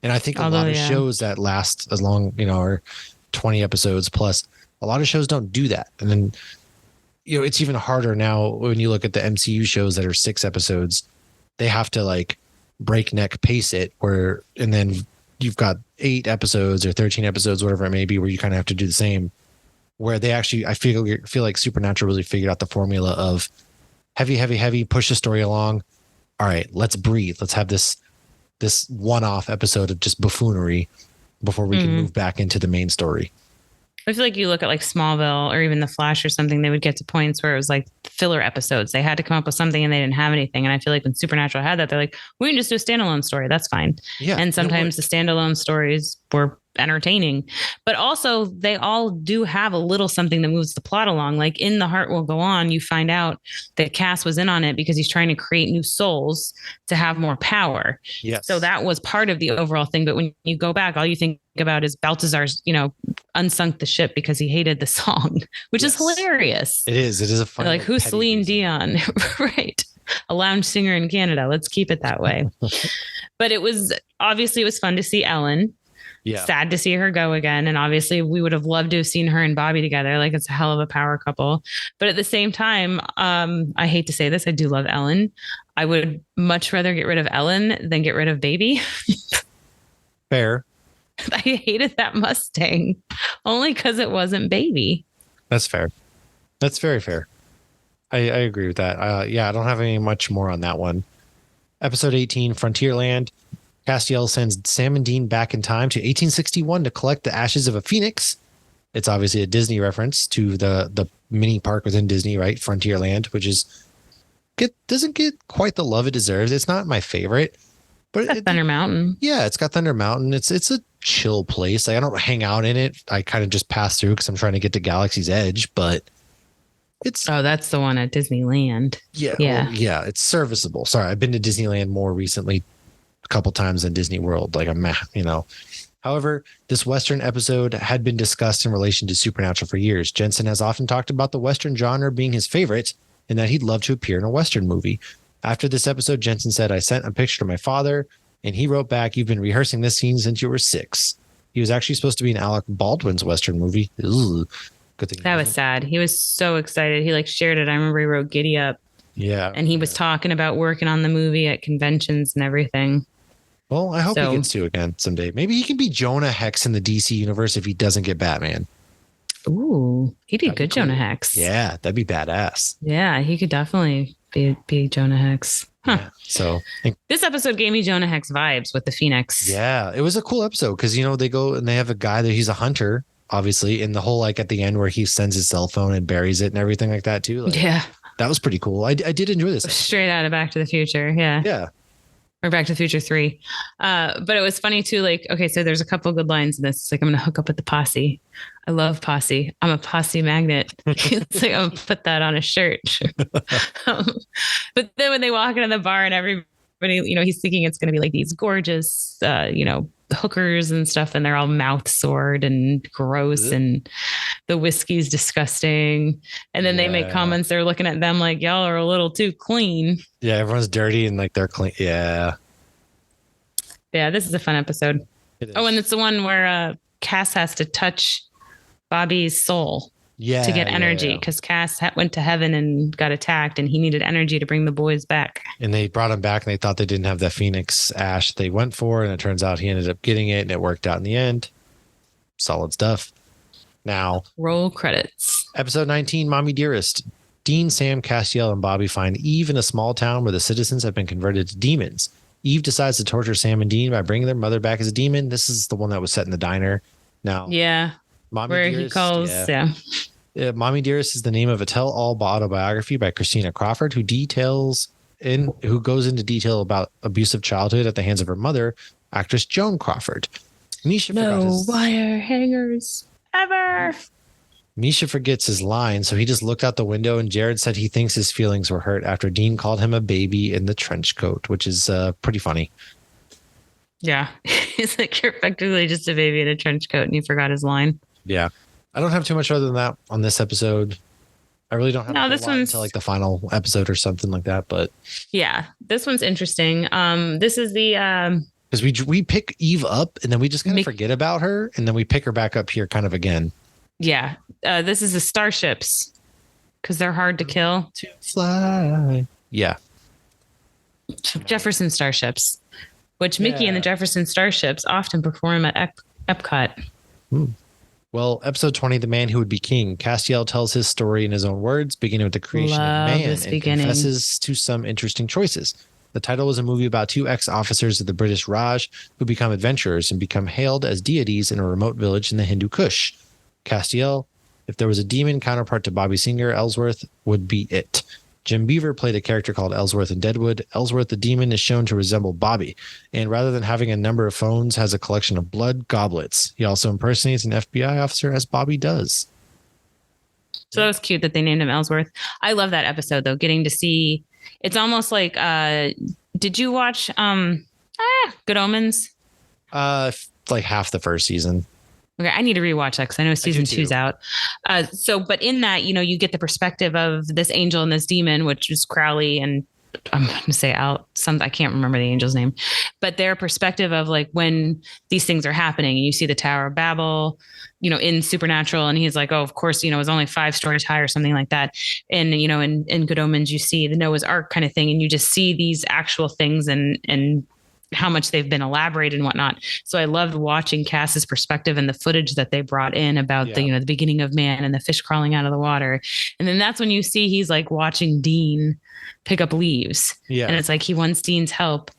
[SPEAKER 1] And I think a lot of shows that last as long, or 20 episodes plus, a lot of shows don't do that. And then, it's even harder now when you look at the MCU shows that are 6 episodes, they have to like breakneck pace it and then you've got 8 episodes or 13 episodes, whatever it may be, where you kind of have to do the same, where they actually, I feel like Supernatural really figured out the formula of heavy, push the story along. All right, let's breathe. Let's have this one-off episode of just buffoonery before we can move back into the main story.
[SPEAKER 2] I feel like you look at like Smallville or even The Flash or something, they would get to points where it was like filler episodes. They had to come up with something and they didn't have anything. And I feel like when Supernatural had that, they're like, we can just do a standalone story. That's fine.
[SPEAKER 1] Yeah.
[SPEAKER 2] And sometimes the standalone stories were entertaining, but also they all do have a little something that moves the plot along. Like in The Heart Will Go On, you find out that Cass was in on it because he's trying to create new souls to have more power.
[SPEAKER 1] Yes.
[SPEAKER 2] So that was part of the overall thing. But when you go back, all you think about is Baltazar's, unsunk the ship because he hated the song, which is hilarious.
[SPEAKER 1] It is. It is a fun.
[SPEAKER 2] Like, who's Celine Dion? Right. A lounge singer in Canada. Let's keep it that way. But it was fun to see Ellen.
[SPEAKER 1] Yeah.
[SPEAKER 2] Sad to see her go again. And obviously we would have loved to have seen her and Bobby together. Like, it's a hell of a power couple. But at the same time, I hate to say this, I do love Ellen. I would much rather get rid of Ellen than get rid of Baby.
[SPEAKER 1] Fair.
[SPEAKER 2] I hated that Mustang only because it wasn't Baby.
[SPEAKER 1] That's fair. That's very fair. I agree with that. I don't have any much more on that one. Episode 18, Frontierland. Castiel sends Sam and Dean back in time to 1861 to collect the ashes of a phoenix. It's obviously a Disney reference to the mini park within Disney, right? Frontierland, which doesn't get quite the love it deserves. It's not my favorite, but
[SPEAKER 2] it's Thunder Mountain.
[SPEAKER 1] Yeah, it's got Thunder Mountain. It's a chill place. Like, I don't hang out in it. I kind of just pass through because I'm trying to get to Galaxy's Edge, but
[SPEAKER 2] that's the one at Disneyland.
[SPEAKER 1] Yeah. Well, yeah. It's serviceable. Sorry. I've been to Disneyland more recently, a couple times than Disney World. Like, however, this Western episode had been discussed in relation to Supernatural for years. Jensen has often talked about the Western genre being his favorite and that he'd love to appear in a Western movie. After this episode, Jensen said, I sent a picture to my father and he wrote back, you've been rehearsing this scene since you were 6. He was actually supposed to be in Alec Baldwin's Western movie. Ugh. Good thing.
[SPEAKER 2] That was sad. He was so excited. He shared it. I remember he wrote Giddy Up.
[SPEAKER 1] Yeah.
[SPEAKER 2] And he was talking about working on the movie at conventions and everything.
[SPEAKER 1] Well, I hope he gets to again someday. Maybe he can be Jonah Hex in the DC universe if he doesn't get Batman.
[SPEAKER 2] Ooh, he'd be good, cool. Jonah Hex.
[SPEAKER 1] Yeah, that'd be badass.
[SPEAKER 2] Yeah, he could definitely be Jonah Hex. Huh.
[SPEAKER 1] Yeah, so
[SPEAKER 2] this episode gave me Jonah Hex vibes with the Phoenix.
[SPEAKER 1] Yeah, it was a cool episode because they go and they have a guy that he's a hunter, obviously, in the whole at the end where he sends his cell phone and buries it and everything like that too.
[SPEAKER 2] Yeah,
[SPEAKER 1] that was pretty cool. I did enjoy this episode.
[SPEAKER 2] Straight out of Back to the Future. Yeah.
[SPEAKER 1] Yeah.
[SPEAKER 2] Or Back to the Future 3. But it was funny too. Okay, so there's a couple good lines in this. It's I'm going to hook up with the posse. I love posse. I'm a posse magnet. It's I'm going to put that on a shirt. But then when they walk into the bar and everybody, he's thinking it's going to be these gorgeous, hookers and stuff. And they're all mouth sored and gross. And the whiskey's disgusting. And then they make comments. They're looking at them like, y'all are a little too clean.
[SPEAKER 1] Yeah, everyone's dirty and they're clean. Yeah.
[SPEAKER 2] Yeah, this is a fun episode. Oh, and it's the one where Cass has to touch Bobby's soul to get energy because Cass went to heaven and got attacked and he needed energy to bring the boys back. And
[SPEAKER 1] they brought him back and they thought they didn't have that Phoenix ash they went for. And it turns out he ended up getting it and it worked out in the end. Solid stuff. Now,
[SPEAKER 2] roll credits.
[SPEAKER 1] Episode 19, Mommy Dearest. Dean, Sam, Castiel, and Bobby find Eve in a small town where the citizens have been converted to demons. Eve decides to torture Sam and Dean by bringing their mother back as a demon. This is the one that was set in the diner. Now, Mommy
[SPEAKER 2] where
[SPEAKER 1] Dearest,
[SPEAKER 2] he calls,
[SPEAKER 1] Mommy Dearest is the name of a tell-all autobiography by Christina Crawford, who goes into detail about abusive childhood at the hands of her mother, actress Joan Crawford.
[SPEAKER 2] No wire hangers ever.
[SPEAKER 1] Misha forgets his line, so he just looked out the window, and Jared said he thinks his feelings were hurt after Dean called him a baby in the trench coat, which is pretty funny.
[SPEAKER 2] Yeah. It's like you're effectively just a baby in a trench coat and you forgot his line.
[SPEAKER 1] Yeah. I don't have too much other than that on this episode. I really don't have
[SPEAKER 2] this one's
[SPEAKER 1] until the final episode or something like that, but
[SPEAKER 2] yeah, this one's interesting. This is the
[SPEAKER 1] because we pick Eve up and then we just kind of forget about her and then we pick her back up here kind of again.
[SPEAKER 2] Yeah. This is the starships because they're hard to kill.
[SPEAKER 1] To fly. Yeah.
[SPEAKER 2] Jefferson starships, which Mickey and the Jefferson starships often perform at Epcot.
[SPEAKER 1] Well, episode 20, The Man Who Would Be King. Castiel tells his story in his own words, beginning with the creation of man and confesses to some interesting choices. The title was a movie about 2 ex-officers of the British Raj who become adventurers and become hailed as deities in a remote village in the Hindu Kush. Castiel, if there was a demon counterpart to Bobby Singer, Ellsworth would be it. Jim Beaver played a character called Ellsworth in Deadwood. Ellsworth, the demon, is shown to resemble Bobby, and rather than having a number of phones, has a collection of blood goblets. He also impersonates an FBI officer as Bobby does.
[SPEAKER 2] So that was cute that they named him Ellsworth. I love that episode though, getting to see, it's almost like, did you watch Good Omens?
[SPEAKER 1] Like half the first season.
[SPEAKER 2] Okay, I need to rewatch that because I know season 2's out. But in that, you get the perspective of this angel and this demon, which is Crowley and I'm going to say I can't remember the angel's name, but their perspective of like when these things are happening and you see the Tower of Babel, in Supernatural, and he's like, oh, of course, it was only 5 stories high or something like that. And, in Good Omens, you see the Noah's Ark kind of thing, and you just see these actual things and how much they've been elaborated and whatnot. So I loved watching Cass's perspective and the footage that they brought in about the beginning of man and the fish crawling out of the water. And then that's when you see he's like watching Dean pick up leaves. Yeah. And it's like he wants Dean's help,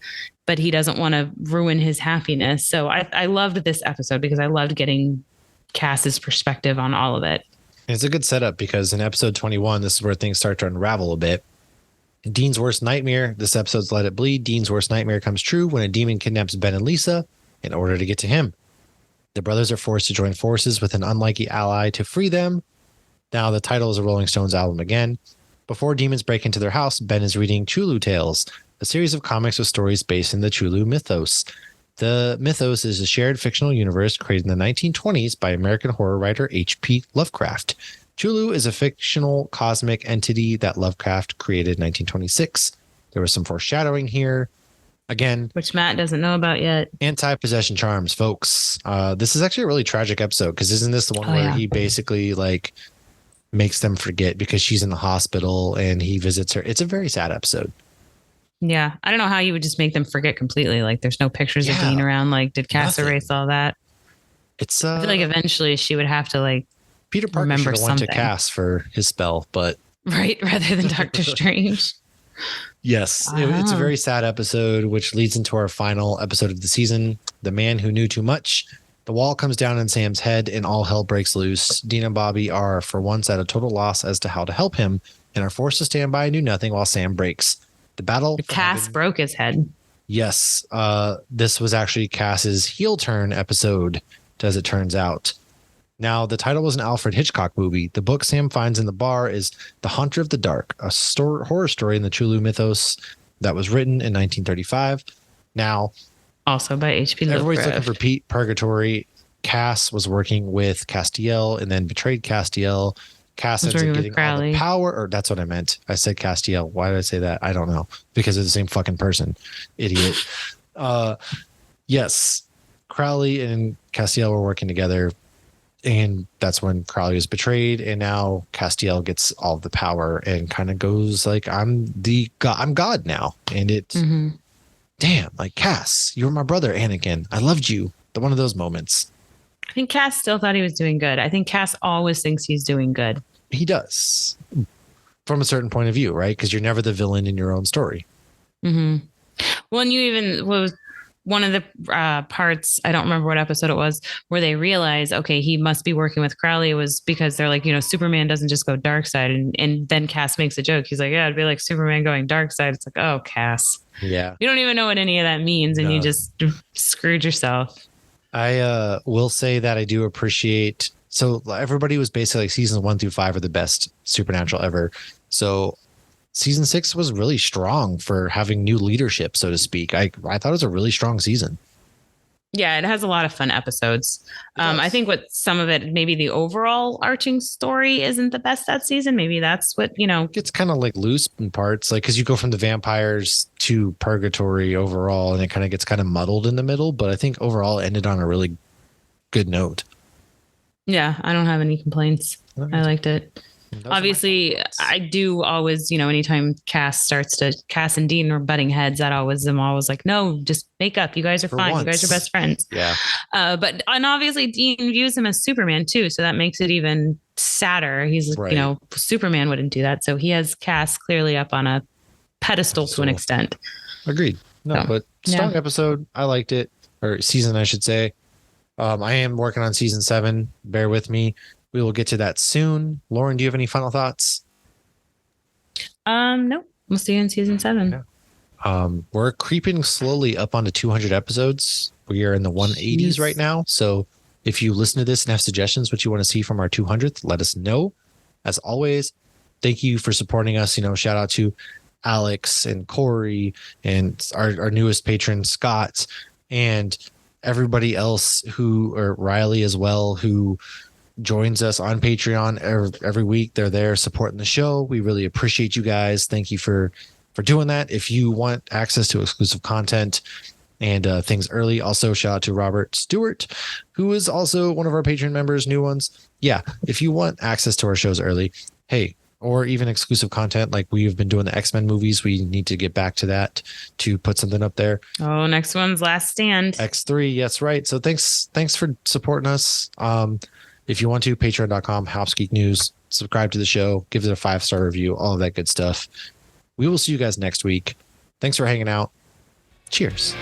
[SPEAKER 2] but he doesn't want to ruin his happiness. So I loved this episode because I loved getting Cass's perspective on all of it.
[SPEAKER 1] It's a good setup because in episode 21, this is where things start to unravel a bit. Dean's worst nightmare. This episode's Let It Bleed. Dean's worst nightmare comes true when a demon kidnaps Ben and Lisa in order to get to him. The brothers are forced to join forces with an unlikely ally to free them. Now the title is a Rolling Stones album again. Before demons break into their house, Ben is reading Chulu Tales, a series of comics with stories based in the Chulu mythos. The mythos is a shared fictional universe created in the 1920s by American horror writer H.P. Lovecraft. Chulu is a fictional cosmic entity that Lovecraft created in 1926. There was some foreshadowing here. Again,
[SPEAKER 2] which Matt doesn't know about yet.
[SPEAKER 1] Anti-possession charms, folks. This is actually a really tragic episode because isn't this the one where he basically like makes them forget because she's in the hospital and he visits her? It's a very sad episode.
[SPEAKER 2] Yeah. I don't know how you would just make them forget completely. Like there's no pictures of Dean around. Like did Cass erase all that?
[SPEAKER 1] It's
[SPEAKER 2] I feel like eventually she would have to like
[SPEAKER 1] Peter Parker should have went to Cass for his spell, but
[SPEAKER 2] right, rather than Doctor Strange.
[SPEAKER 1] Yes, it's a very sad episode, which leads into our final episode of the season, The Man Who Knew Too Much. The wall comes down on Sam's head and all hell breaks loose. Dean and Bobby are, for once, at a total loss as to how to help him and are forced to stand by and do nothing while Sam breaks. The battle.
[SPEAKER 2] Cass broke his head.
[SPEAKER 1] Yes, this was actually Cass's heel turn episode, as it turns out. Now, the title was an Alfred Hitchcock movie. The book Sam finds in the bar is The Haunter of the Dark, a horror story in the Chulu mythos that was written in 1935. Now,
[SPEAKER 2] also by H.P. Lovecraft.
[SPEAKER 1] Everybody's looking for Pete Purgatory. Cass was working with Castiel and then betrayed Castiel. Cass ends up getting all the power, or that's what I meant. I said Castiel. Why did I say that? I don't know. Because they're the same fucking person. Idiot. Yes. Crowley and Castiel were working together. And that's when Crowley was betrayed, and now Castiel gets all of the power and kind of goes like, I'm God now. And it, damn, like Cass, you were my brother, Anakin. I loved you. One of those moments.
[SPEAKER 2] I think Cass still thought he was doing good. I think Cass always thinks he's doing good.
[SPEAKER 1] He does, from a certain point of view, right? Because you're never the villain in your own story.
[SPEAKER 2] Mm-hmm. Well, and you even was one of the parts, I don't remember what episode it was, where they realize, okay, he must be working with Crowley. It was because they're like, Superman doesn't just go dark side. And then Cass makes a joke. He's like, yeah, it'd be like Superman going dark side. It's like, oh, Cass.
[SPEAKER 1] Yeah.
[SPEAKER 2] You don't even know what any of that means. And you just screwed yourself.
[SPEAKER 1] I will say that I do appreciate. So everybody was basically like seasons 1 through 5 are the best Supernatural ever. So season 6 was really strong for having new leadership, so to speak. I thought it was a really strong season.
[SPEAKER 2] Yeah, it has a lot of fun episodes. I think what some of it, maybe the overall arching story isn't the best that season. Maybe that's what,
[SPEAKER 1] It's kind of like loose in parts, like because you go from the vampires to purgatory overall, and it kind of gets kind of muddled in the middle. But I think overall it ended on a really good note.
[SPEAKER 2] Yeah, I don't have any complaints. I liked it. Obviously, I do always, anytime Cass and Dean are butting heads, I'm always like, no, just make up. You guys are fine. Once. You guys are best friends.
[SPEAKER 1] Yeah.
[SPEAKER 2] And obviously Dean views him as Superman too. So that makes it even sadder. He's, right. Superman wouldn't do that. So he has Cass clearly up on a pedestal to an extent.
[SPEAKER 1] Agreed. No, but strong episode. I liked it, or season, I should say. I am working on season 7. Bear with me. We will get to that soon. Lauren, do you have any final thoughts?
[SPEAKER 2] No. We'll see you in season 7.
[SPEAKER 1] Yeah. We're creeping slowly up onto 200 episodes. We are in the 180s right now. So if you listen to this and have suggestions, what you want to see from our 200th, let us know. As always, thank you for supporting us. Shout out to Alex and Corey and our newest patron, Scott, and everybody else or Riley as well, who joins us on Patreon every week. They're there supporting the show. We really appreciate you guys. Thank you for doing that. If you want access to exclusive content and things early, also shout out to Robert Stewart, who is also one of our Patreon members, new ones. Yeah, if you want access to our shows early, hey, or even exclusive content like we've been doing the X-Men movies, we need to get back to that to put something up there.
[SPEAKER 2] Oh, next one's Last Stand.
[SPEAKER 1] X3, yes, right. So thanks for supporting us. If you want to, patreon.com, Hops Geek News, subscribe to the show, give it a 5-star review, all of that good stuff. We will see you guys next week. Thanks for hanging out. Cheers.